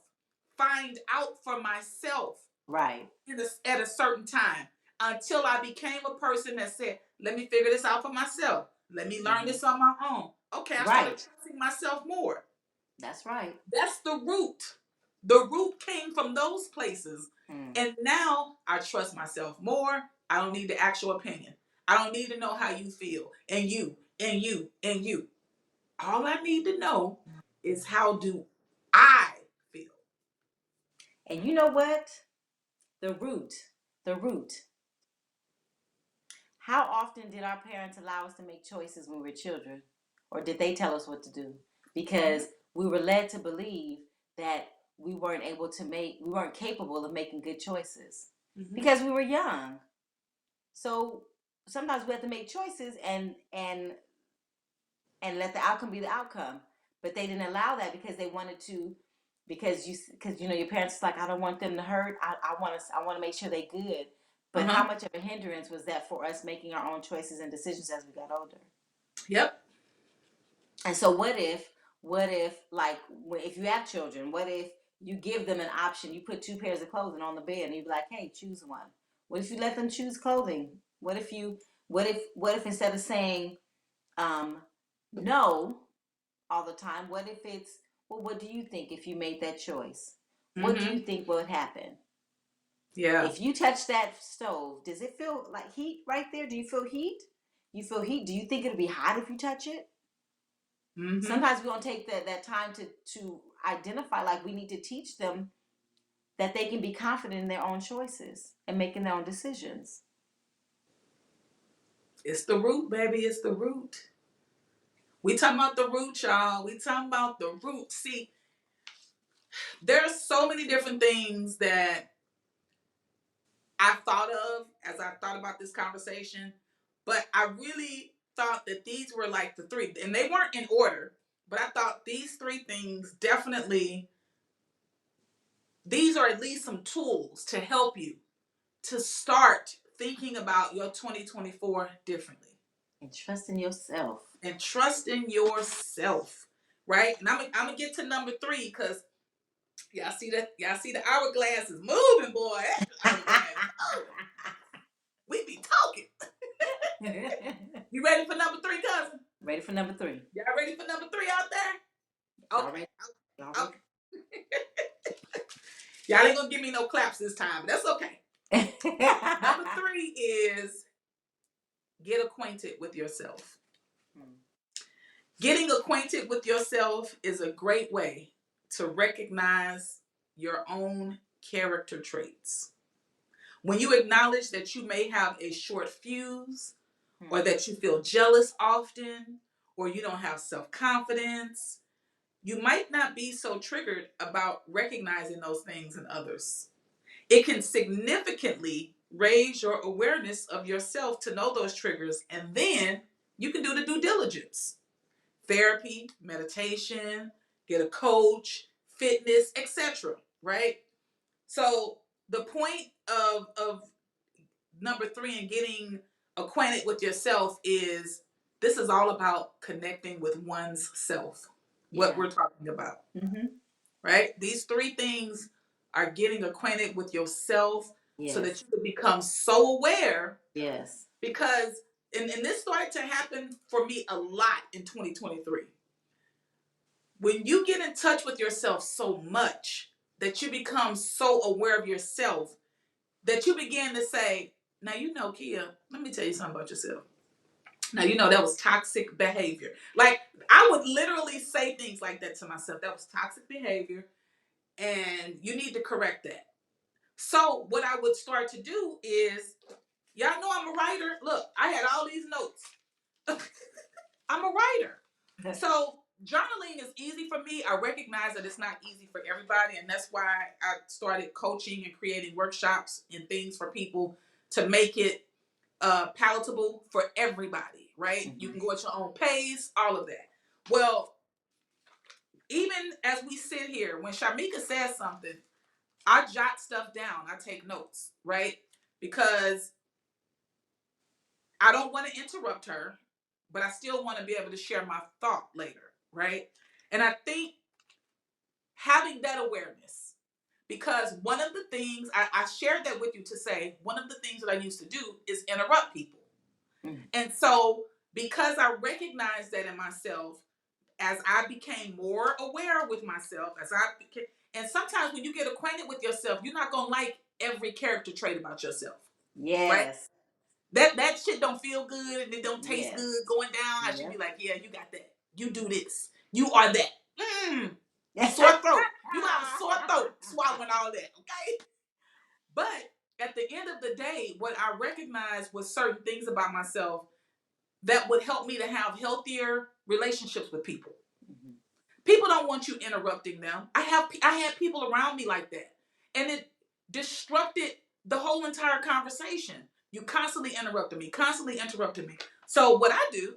Speaker 1: find out for myself
Speaker 2: Right.
Speaker 1: at a certain time until I became a person that said, let me figure this out for myself. Let me learn
Speaker 2: Mm-hmm.
Speaker 1: this on my own. Okay, I started
Speaker 2: Right.
Speaker 1: trusting myself more.
Speaker 2: That's right.
Speaker 1: That's the root. The root came from those places.
Speaker 2: Mm.
Speaker 1: And now I trust myself more. I don't need the actual opinion. I don't need to know how you feel. And you, and you, and you. All I need to know is how do I feel.
Speaker 2: And you know what? The root. The root. How often did our parents allow us to make choices when we were children? Or did they tell us what to do? Because we were led to believe that we weren't capable of making good choices
Speaker 1: Mm-hmm.
Speaker 2: because we were young. So sometimes we have to make choices and let the outcome be the outcome. but they didn't allow that because they wanted to, because your parents was like, I don't want them to hurt. I want to make sure they good. But how
Speaker 1: Uh-huh.
Speaker 2: much of a hindrance was that for us making our own choices and decisions as we got older?
Speaker 1: Yep.
Speaker 2: And so what if like if you have children, what if you give them an option? You put two pairs of clothing on the bed and you be like, hey, choose one. What if you let them choose clothing? What if instead of saying no all the time, what if it's, well, what do you think if you made that choice? What do
Speaker 1: Mm-hmm.
Speaker 2: you think would happen?
Speaker 1: Yeah.
Speaker 2: If you touch that stove, does it feel like heat right there? Do you feel heat? You feel heat. Do you think it'll be hot if you touch it?
Speaker 1: Mm-hmm.
Speaker 2: Sometimes we don't take that time to identify, like we need to teach them that they can be confident in their own choices and making their own decisions.
Speaker 1: It's the root, baby. It's the root. We talking about the root, y'all. We talking about the root. See, there's so many different things that I thought of as I thought about this conversation, but I really thought that these were like the three, and they weren't in order, but I thought these three things definitely, these are at least some tools to help you to start thinking about your 2024 differently.
Speaker 2: And trust in yourself.
Speaker 1: And trust in yourself, right? And I'm gonna get to number 3 because y'all see the hourglass is moving, boy. Hourglass. We be talking. You ready for number 3, cousin?
Speaker 2: Ready for number 3.
Speaker 1: Y'all ready for number 3 out there?
Speaker 2: Okay. Y'all ready?
Speaker 1: Y'all ain't gonna give me no claps this time, but that's okay. Number 3 is get acquainted with yourself. Getting acquainted with yourself is a great way to recognize your own character traits. When you acknowledge that you may have a short fuse, or that you feel jealous often, or you don't have self-confidence, you might not be so triggered about recognizing those things in others. It can significantly raise your awareness of yourself to know those triggers, and then you can do the due diligence. Therapy, meditation, get a coach, fitness, etc. Right? So the point of number 3 and getting acquainted with yourself is this is all about connecting with one's self. What we're talking about.
Speaker 2: Mm-hmm.
Speaker 1: Right? These 3 things are getting acquainted with yourself,
Speaker 2: yes.
Speaker 1: so that you can become so aware.
Speaker 2: Yes.
Speaker 1: Because and this started to happen for me a lot in 2023. When you get in touch with yourself so much that you become so aware of yourself that you begin to say, now, Kia, let me tell you something about yourself. Now, that was toxic behavior. Like, I would literally say things like that to myself. That was toxic behavior, and you need to correct that. So what I would start to do is, y'all know I'm a writer. Look, I had all these notes. I'm a writer. So journaling is easy for me. I recognize that it's not easy for everybody, and that's why I started coaching and creating workshops and things for people to make it palatable for everybody, right? Mm-hmm. You can go at your own pace, all of that. Well, even as we sit here, when Shamika says something, I jot stuff down. I take notes, right? Because I don't want to interrupt her, but I still want to be able to share my thought later, right? And I think having that awareness, because one of the things, I shared that with you to say, one of the things that I used to do is interrupt people. Mm-hmm. And so because I recognized that in myself, as I became more aware with myself, and sometimes when you get acquainted with yourself, you're not going to like every character trait about yourself.
Speaker 2: Yes.
Speaker 1: Right? That shit don't feel good and it don't taste good going down. I should be like, yeah, you got that. You do this. You are that. Sore throat. You got a sore throat swallowing all that, okay? But at the end of the day, what I recognized was certain things about myself that would help me to have healthier relationships with people. Mm-hmm. People don't want you interrupting them. I had people around me like that, and it disrupted the whole entire conversation. You constantly interrupted me. So what I do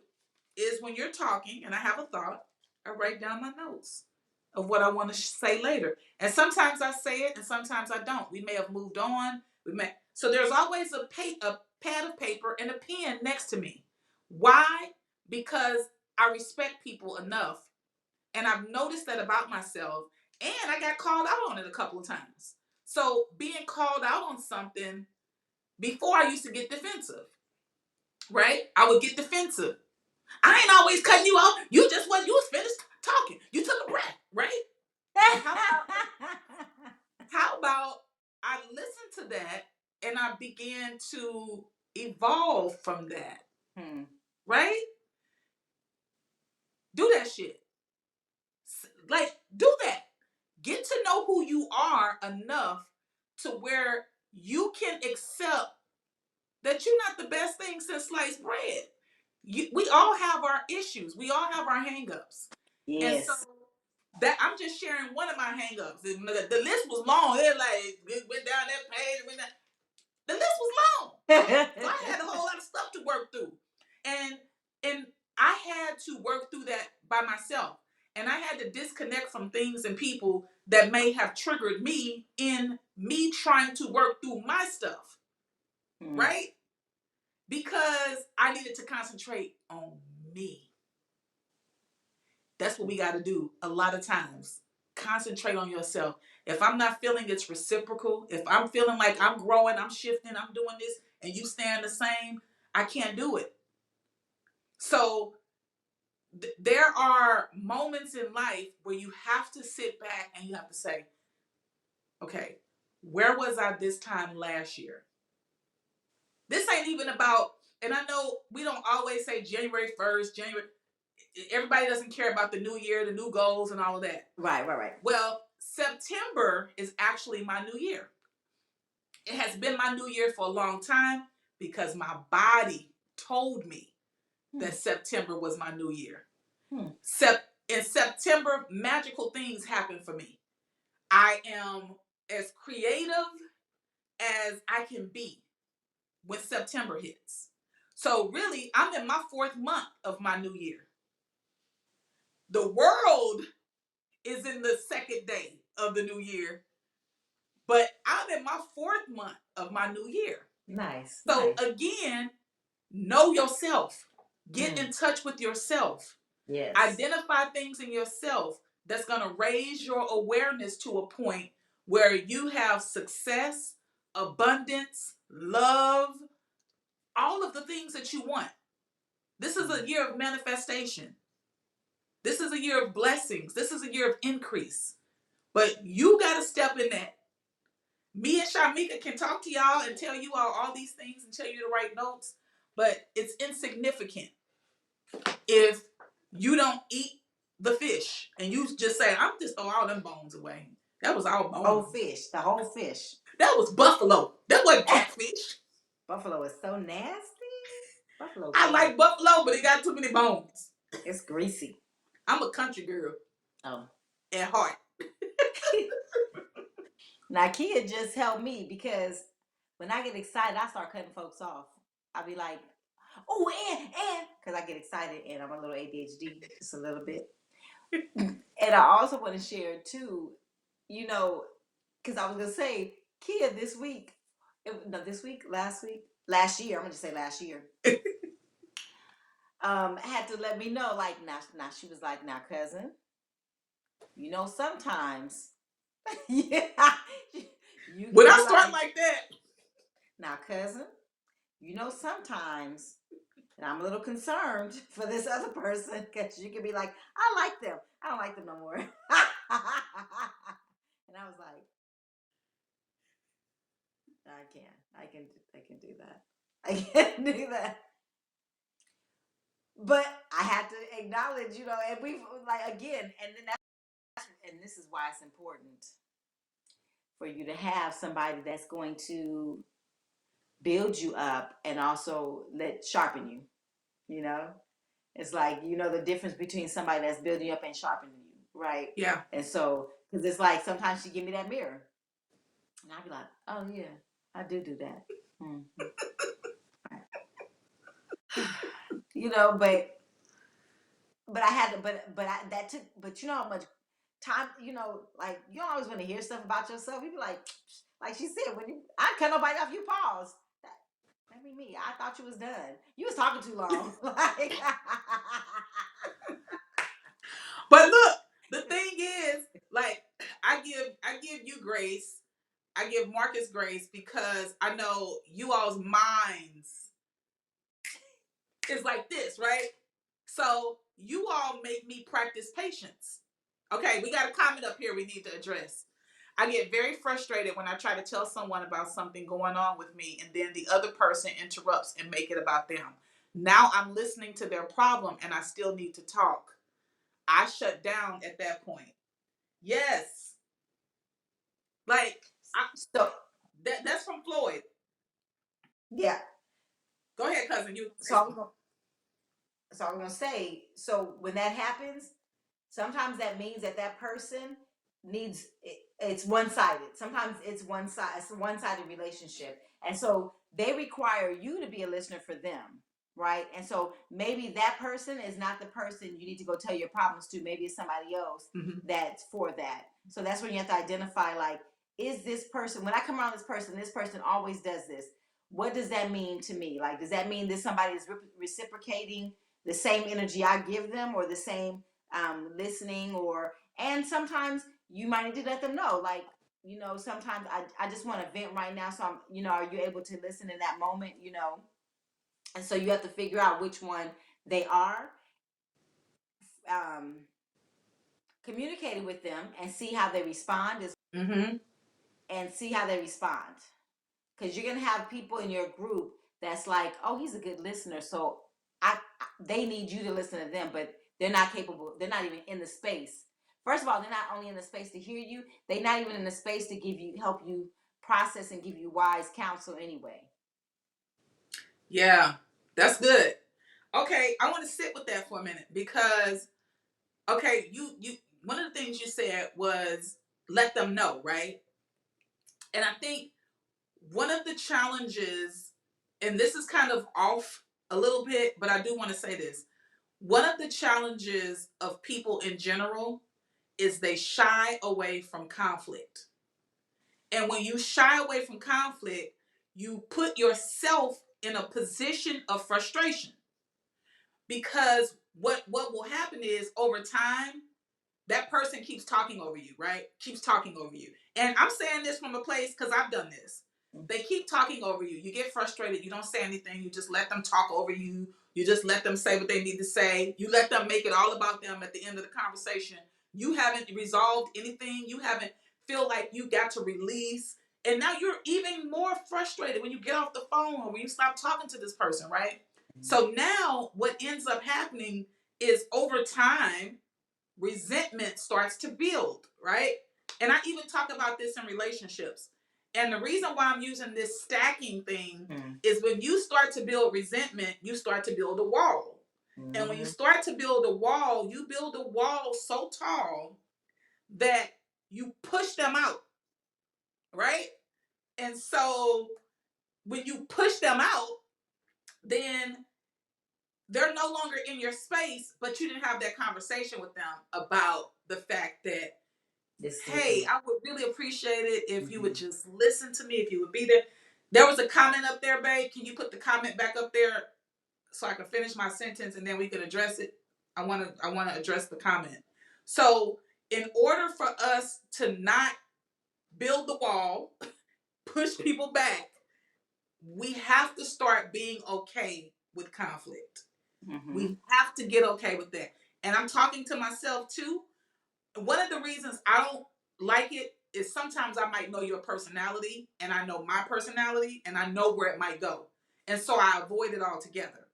Speaker 1: is when you're talking and I have a thought, I write down my notes of what I want to say later. And sometimes I say it and sometimes I don't. We may have moved on. So there's always a pad of paper and a pen next to me. Why? Because I respect people enough, and I've noticed that about myself, and I got called out on it a couple of times. So being called out on something, before I used to get defensive, right? I would get defensive. I ain't always cutting you off. You was finished talking. You took a breath, right? How about I listen to that and I began to evolve from that, right? Do that shit. Like, do that. Get to know who you are enough to where you can accept that you're not the best thing since sliced bread. We all have our issues. We all have our hangups. Yes. And so that I'm just sharing one of my hangups. The list was long. It went down that page. The list was long. So I had a whole lot of stuff to work through. And I had to work through that by myself. And I had to disconnect from things and people that may have triggered me in me trying to work through my stuff. Right? Because I needed to concentrate on me. That's what we got to do a lot of times. Concentrate on yourself. If I'm not feeling it's reciprocal, if I'm feeling like I'm growing, I'm shifting, I'm doing this, and you stand the same, I can't do it. So there are moments in life where you have to sit back and you have to say, okay, where was I this time last year? This ain't even about, and I know we don't always say January 1st, everybody doesn't care about the new year, the new goals and all of that. Right. Well, September is actually my new year. It has been my new year for a long time because my body told me that September was my new year. In September, magical things happen for me. I am as creative as I can be when September hits. So really, I'm in my 4th month of my new year. The world is in the 2nd day of the new year, but I'm in my 4th month of my new year. Nice. So again, know yourself. Get in touch with yourself. Yes. Identify things in yourself that's going to raise your awareness to a point where you have success, abundance, love, all of the things that you want. This is a year of manifestation. This is a year of blessings. This is a year of increase. But you got to step in that. Me and Shamika can talk to y'all and tell you all these things and tell you the right notes, but it's insignificant if you don't eat the fish and you just say, I'm just throw all them bones away. That was all bones. Whole fish, the whole fish. That was buffalo. That wasn't catfish. Buffalo is so nasty. Buffalo. I like buffalo, but it got too many bones. It's greasy. I'm a country girl. Oh. At heart. Now, Kia just helped me because when I get excited, I start cutting folks off. I'll be like, oh, and, because I get excited and I'm a little ADHD, just a little bit. And I also want to share, too, because I was going to say, Kia last year, I'm going to say last year, had to let me know, like, now she was like, now, cousin, sometimes, yeah. When I start like that. Now, cousin, sometimes, and I'm a little concerned for this other person because you can be like, I like them. I don't like them no more. And I was like, I can do that. I can't do that. But I had to acknowledge, and we again, and this is why it's important for you to have somebody that's going to build you up and also sharpen you. It's like, the difference between somebody that's building you up and sharpening you, right? Yeah. And so, because it's like sometimes she give me that mirror, and I'll be like, oh yeah, I do that. Mm-hmm. But
Speaker 2: but I had to, that took, but you know how much time, like you always want to hear stuff about yourself. You be like she said, when I cut nobody off, you pause. That be me. I thought you was done. You was talking too long. Like,
Speaker 1: But look, the thing is, like, I give you grace. I give Marcus grace because I know you all's minds is like this, right? So you all make me practice patience. Okay, we got a comment up here we need to address. I get very frustrated when I try to tell someone about something going on with me and then the other person interrupts and make it about them. Now I'm listening to their problem and I still need to talk. I shut down at that point. Yes. Like
Speaker 2: so
Speaker 1: that's from Floyd.
Speaker 2: yeah.
Speaker 1: Go ahead, cousin. You
Speaker 2: So I was gonna say, so when that happens, sometimes that means that person needs it's one-sided. Sometimes it's a one-sided relationship, and so they require you to be a listener for them, right? And so maybe that person is not the person you need to go tell your problems to. Maybe it's somebody else that's for that. So that's when you have to identify, like, is this person, when I come around this person always does this, what does that mean to me? Like, does that mean that somebody is reciprocating the same energy I give them, or the same listening? And sometimes you might need to let them know, like, sometimes I just want to vent right now. So are you able to listen in that moment? And so you have to figure out which one they are, communicating with them and see how they respond and see how they respond. Because you're gonna have people in your group that's like, oh, he's a good listener, so they need you to listen to them, but they're not capable. They're not even in the space. First of all, they're not only in the space to hear you, they're not even in the space to help you process and give you wise counsel anyway.
Speaker 1: Yeah, that's good. Okay, I want to sit with that for a minute because okay, you one of the things you said was let them know, right? And I think one of the challenges, and this is kind of off a little bit, but I do want to say this. One of the challenges of people in general is they shy away from conflict. And when you shy away from conflict, you put yourself in a position of frustration. Because what will happen is over time, that person keeps talking over you, right? Keeps talking over you. And I'm saying this from a place because I've done this. They keep talking over you. You get frustrated. You don't say anything. You just let them talk over you. You just let them say what they need to say. You let them make it all about them at the end of the conversation. You haven't resolved anything. You haven't feel like you got to release. And now you're even more frustrated when you get off the phone or when you stop talking to this person, right? So now what ends up happening is over time, resentment starts to build, right? And I even talk about this in relationships. And the reason why I'm using this stacking thing is when you start to build resentment, you start to build a wall. And when you start to build a wall, you build a wall so tall that you push them out, right? And so when you push them out, then they're no longer in your space, but you didn't have that conversation with them about the fact that, hey, I would really appreciate it if you would just listen to me, if you would be there. There was a comment up there, babe. Can you put the comment back up there so I can finish my sentence and then we can address it? I want to address the comment. So, in order for us to not build the wall, push people back, we have to start being okay with conflict. We have to get okay with that. And I'm talking to myself too. One of the reasons I don't like it is sometimes I might know your personality and I know my personality and I know where it might go. And so I avoid it altogether.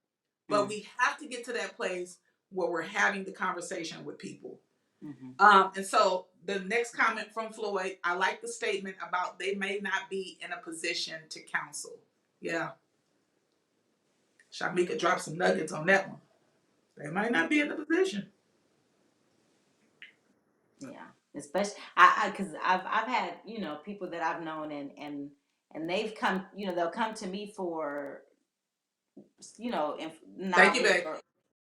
Speaker 1: But we have to get to that place where we're having the conversation with people. And so the next comment from Floyd, I like the statement about they may not be in a position to counsel. Yeah. Shamika dropped some nuggets on that one. They might not be in a position.
Speaker 2: Yeah, especially because I've had people that I've known and they've come, they'll come to me for
Speaker 1: Thank you, babe.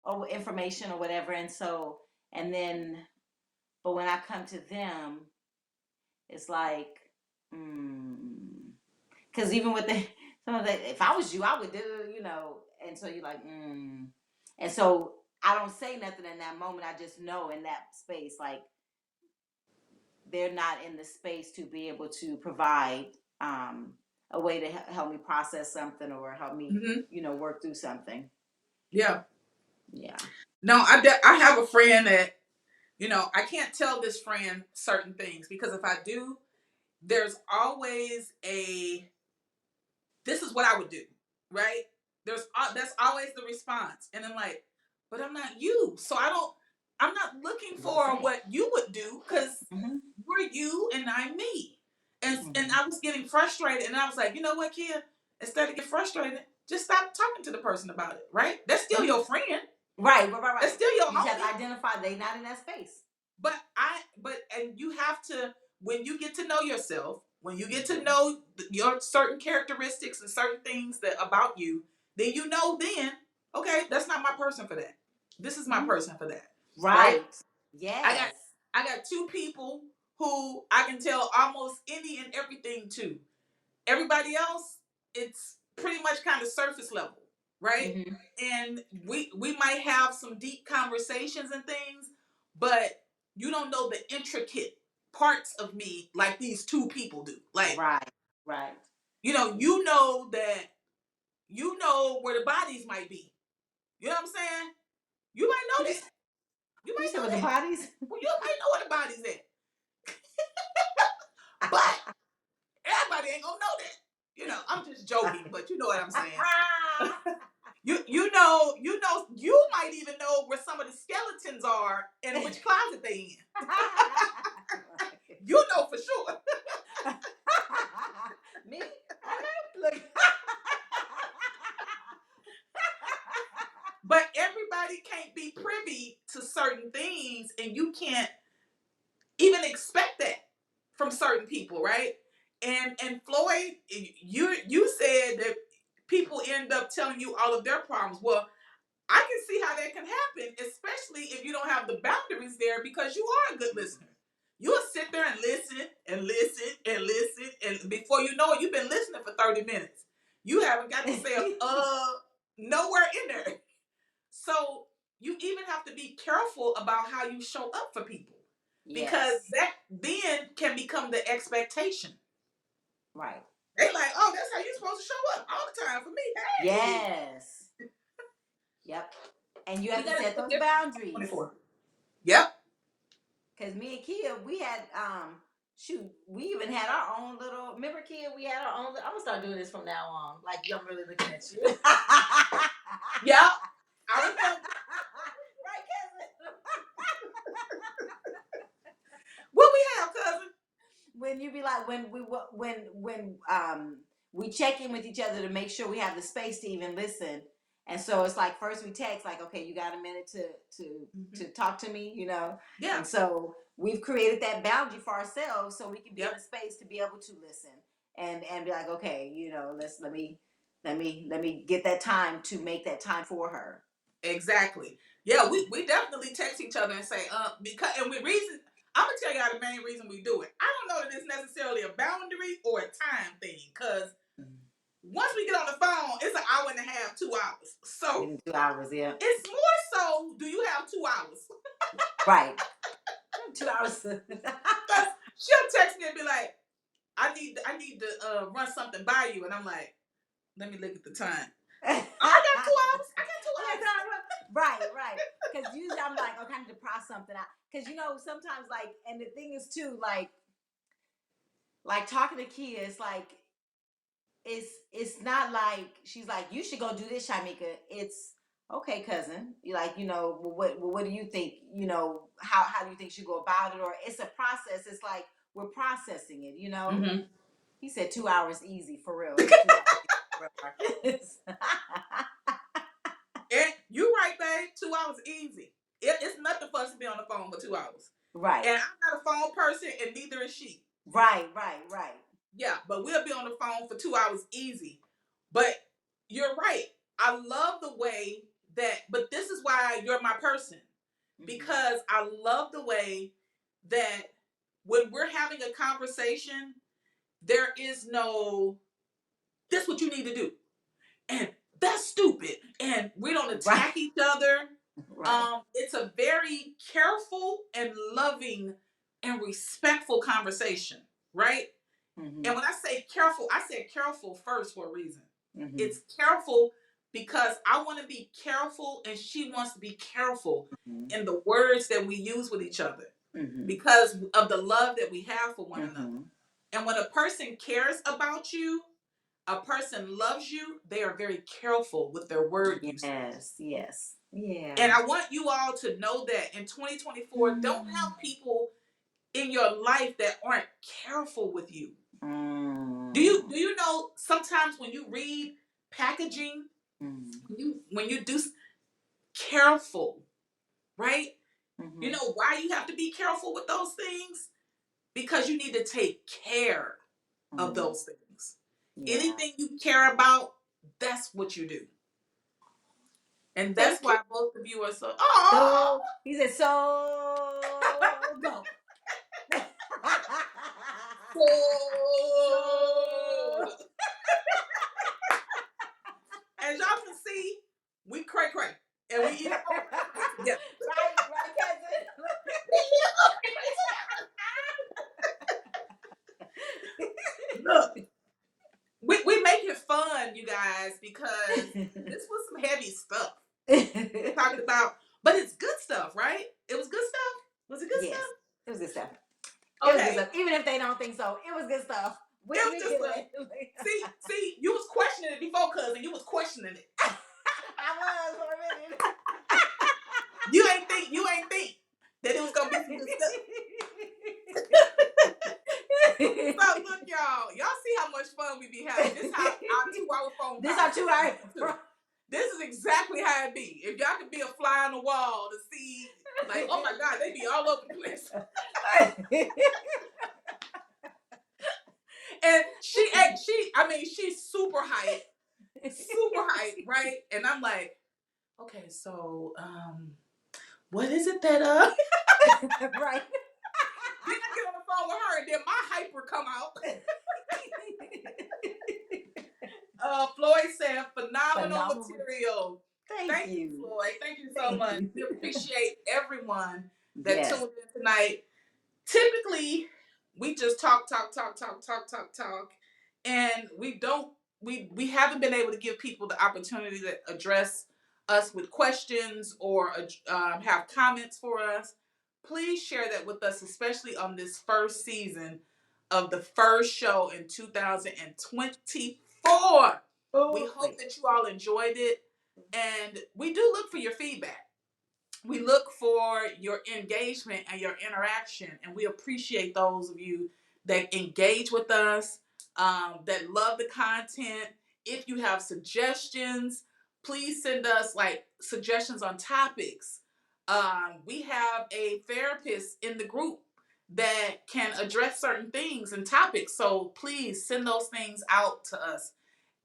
Speaker 2: or information or whatever. And so, and then, but when I come to them, it's like, because even with the, some of the, if I was you, I would do, and so you're like, and so I don't say nothing in that moment. I just know in that space, like, they're not in the space to be able to provide a way to help me process something or help me, work through something.
Speaker 1: Yeah.
Speaker 2: Yeah.
Speaker 1: No, I have a friend that, I can't tell this friend certain things because if I do, there's always this is what I would do, right? That's always the response. And I'm like, but I'm not you. So I'm not looking for what you would do because we're you and I'm me. And I was getting frustrated and I was like, you know what, Kia? Instead of getting frustrated, just stop talking to the person about it, right? That's still your friend.
Speaker 2: Right.
Speaker 1: That's still your homie.
Speaker 2: You have to identify they not in that space.
Speaker 1: And you have to, when you get to know yourself, when you get to know your certain characteristics and certain things that about you, then okay, that's not my person for that. This is my person for that.
Speaker 2: Right. Yes.
Speaker 1: I got two people who I can tell almost any and everything to. Everybody else, it's pretty much kind of surface level, right? And we might have some deep conversations and things, but you don't know the intricate parts of me like these two people do. Like,
Speaker 2: right.
Speaker 1: You know that where the bodies might be. You know what I'm saying? You might know that. You might know
Speaker 2: where the bodies.
Speaker 1: Well, you might know where the bodies at. But everybody ain't gonna know that. I'm just joking, but you know what I'm saying. You might even know where some of the skeletons are and which closet they in. You know for sure.
Speaker 2: Me? I know. Look.
Speaker 1: But everybody can't be privy to certain things, and you can't even expect that from certain people, right? And Floyd, you said that people end up telling you all of their problems. Well, I can see how that can happen, especially if you don't have the boundaries there because you are a good listener. You'll sit there and listen and listen and listen, and before you know it, you've been listening for 30 minutes. You haven't got to say nowhere in there. So you even have to be careful about how you show up for people. Because that then can become the expectation.
Speaker 2: Right.
Speaker 1: They like, oh, that's how you're supposed to show up all the time for me. Hey.
Speaker 2: Yes. Yep. And you have to set those boundaries.
Speaker 1: 24. Yep.
Speaker 2: Because me and Kia, we had we even had our own little. Remember, Kia, we had our own. I'm gonna start doing this from now on. Like I'm really looking at you.
Speaker 1: Yep. I remember.
Speaker 2: Right, cousin.
Speaker 1: What we have, cousin?
Speaker 2: When you be like, when we check in with each other to make sure we have the space to even listen. And so it's like first we text like, okay, you got a minute to talk to me,
Speaker 1: Yeah.
Speaker 2: And so we've created that boundary for ourselves so we can be in a space to be able to listen and be like, okay, let me get that time to make that time for her.
Speaker 1: Exactly. Yeah, we definitely text each other and say, I'm gonna tell y'all the main reason we do it. I don't know that it's necessarily a boundary or a time thing, because once we get on the phone, it's an hour and a half, 2 hours. So
Speaker 2: 2 hours, yeah.
Speaker 1: It's more so, do you have 2 hours?
Speaker 2: Right. 2 hours.
Speaker 1: She'll text me and be like, I need to run something by you, and I'm like, let me look at the time. I got 2 hours.
Speaker 2: Right. Because usually I'm like, okay, I need to process something out. Because sometimes and the thing is too, like talking to Kia, it's like, it's not like she's like, you should go do this, Shamika. It's okay, cousin. You like, what do you think? How do you think you go about it? Or it's a process. It's like we're processing it.
Speaker 1: Mm-hmm.
Speaker 2: He said 2 hours easy for real.
Speaker 1: And you right, babe. 2 hours easy. It's nothing for us to be on the phone for 2 hours.
Speaker 2: Right.
Speaker 1: And I'm not a phone person, and neither is she.
Speaker 2: Right.
Speaker 1: Yeah, but we'll be on the phone for 2 hours easy. But you're right. I love the way that, but this is why you're my person, because I love the way that when we're having a conversation, there is no, this is what you need to do, and that's stupid, and we don't attack each other.
Speaker 2: Right.
Speaker 1: It's a very careful and loving and respectful conversation, right?
Speaker 2: Mm-hmm.
Speaker 1: And when I say careful, I said careful first for a reason.
Speaker 2: Mm-hmm.
Speaker 1: It's careful because I want to be careful and she wants to be careful in the words that we use with each other because of the love that we have for one another. And when a person cares about you, a person loves you, they are very careful with their word use.
Speaker 2: Yes. Yeah.
Speaker 1: And I want you all to know that in 2024, don't have people in your life that aren't careful with you. Do you know sometimes when you read packaging, when you do careful, right? You know why you have to be careful with those things? Because you need to take care of those things. Yeah. Anything you care about, that's what you do. And that's why both of you are so. Oh,
Speaker 2: he said so. Go.
Speaker 1: As y'all can see, we cray cray and we eat together.
Speaker 2: Right, cousin.
Speaker 1: Look, we make it fun, you guys, because this was some heavy stuff we talked about, but it's good stuff, right? It was good stuff. Was it good stuff?
Speaker 2: It was good stuff.
Speaker 1: Okay.
Speaker 2: It was good stuff. Even if they don't think so, it was good stuff.
Speaker 1: It was just see, you was questioning it before, cousin. You was questioning it.
Speaker 2: I was for a minute.
Speaker 1: You ain't think that it was gonna be some good stuff. So look, y'all see how much fun we be having. This how our 2-hour phone.
Speaker 2: This our 2 hour.
Speaker 1: This is exactly how it be. If y'all could be a fly on the wall to see, like, oh my God, they be all over the place. And she's super hype, right? And I'm like, okay, so what is it that
Speaker 2: right?
Speaker 1: Then I get on the phone with her, and then my hyper come out. Floyd said, phenomenal material. Thank you, Floyd. Thank you so much. We appreciate everyone that tuned in tonight. Typically, we just talk, and we haven't been able to give people the opportunity to address us with questions or have comments for us. Please share that with us, especially on this first season of the first show in 2024. We hope that you all enjoyed it, and we do look for your feedback. We look for your engagement and your interaction, and we appreciate those of you that engage with us, that love the content. If you have suggestions, please send us suggestions on topics. We have a therapist in the group that can address certain things and topics, so please send those things out to us.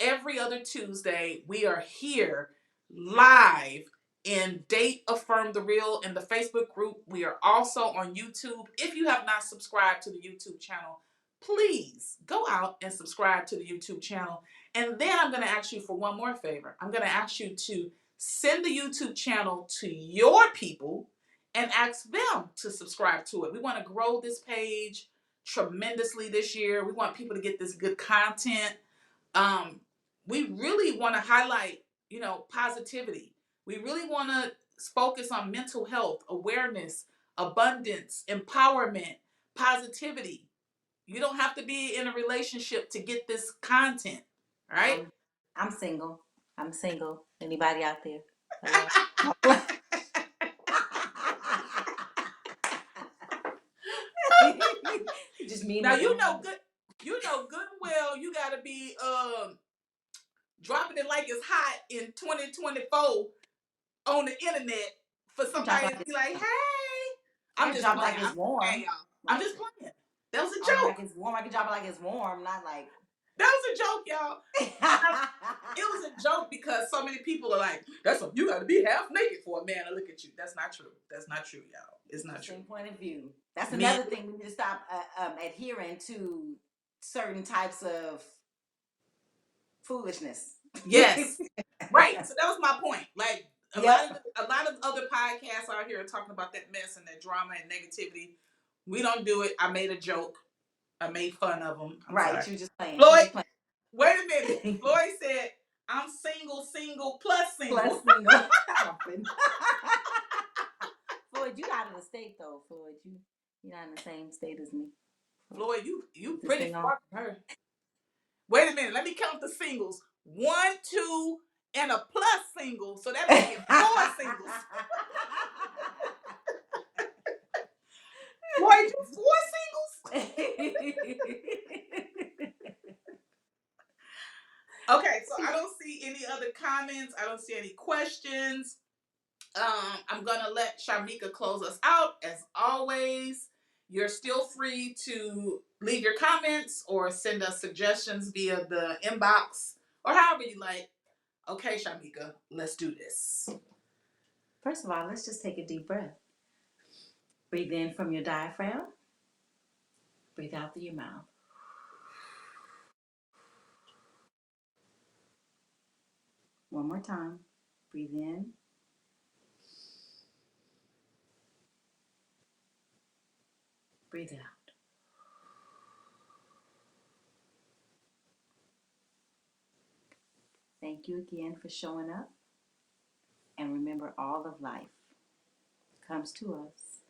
Speaker 1: Every other Tuesday, we are here live in Date Affirm the Real in the Facebook group. We are also on YouTube. If you have not subscribed to the YouTube channel, please go out and subscribe to the YouTube channel. And then I'm going to ask you for one more favor. I'm going to ask you to send the YouTube channel to your people and ask them to subscribe to it. We want to grow this page tremendously this year. We want people to get this good content. We really want to highlight, positivity. We really want to focus on mental health, awareness, abundance, empowerment, positivity. You don't have to be in a relationship to get this content, right?
Speaker 2: I'm single. Anybody out there? Just me.
Speaker 1: Now you know good and well you gotta be dropping it like it's hot in 2024 on the internet for somebody to be like, hey, I'm just playing.
Speaker 2: Like it's warm.
Speaker 1: I'm just playing. That was a joke.
Speaker 2: Like it's warm. I can drop it like it's warm, not like.
Speaker 1: That was a joke, y'all. It was a joke because so many people are like, you got to be half naked for a man to look at you. That's not true. That's not true, y'all. It's not true.
Speaker 2: Same point of view. That's another thing we need to stop adhering to certain types of foolishness.
Speaker 1: Yes. Right. So that was my point. Like a lot of other podcasts out here are talking about that mess and that drama and negativity. We don't do it. I made a joke. I made fun of them.
Speaker 2: Right. You just playing.
Speaker 1: Floyd, wait a minute. Floyd said, I'm single, plus single.
Speaker 2: Plus single. Floyd, you out of the state though. Floyd, you're not in the same state as me.
Speaker 1: Floyd, you pretty far from her. Wait a minute. Let me count the singles. 1, 2, and a plus single. So that makes it 4 singles. Floyd, you 4 singles? Okay, so I don't see any other comments. I don't see any questions. I'm going to let Shamika close us out. As always, you're still free to leave your comments or send us suggestions via the inbox or however you like. Okay, Shamika, let's do this.
Speaker 2: First of all, let's just take a deep breath. Breathe in from your diaphragm. Breathe out through your mouth. One more time. Breathe in. Breathe out. Thank you again for showing up. And remember, all of life comes to us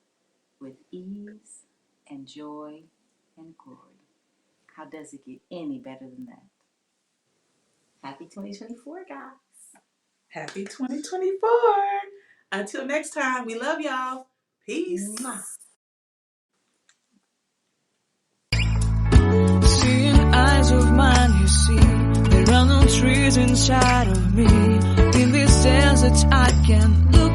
Speaker 2: with ease and joy and glory. How does it get any better than that? Happy 2024, guys.
Speaker 1: Happy 2024. Until next time, we love y'all. Peace.
Speaker 3: Seeing eyes of mine, you see, there are no trees inside of me. In this desert, I can look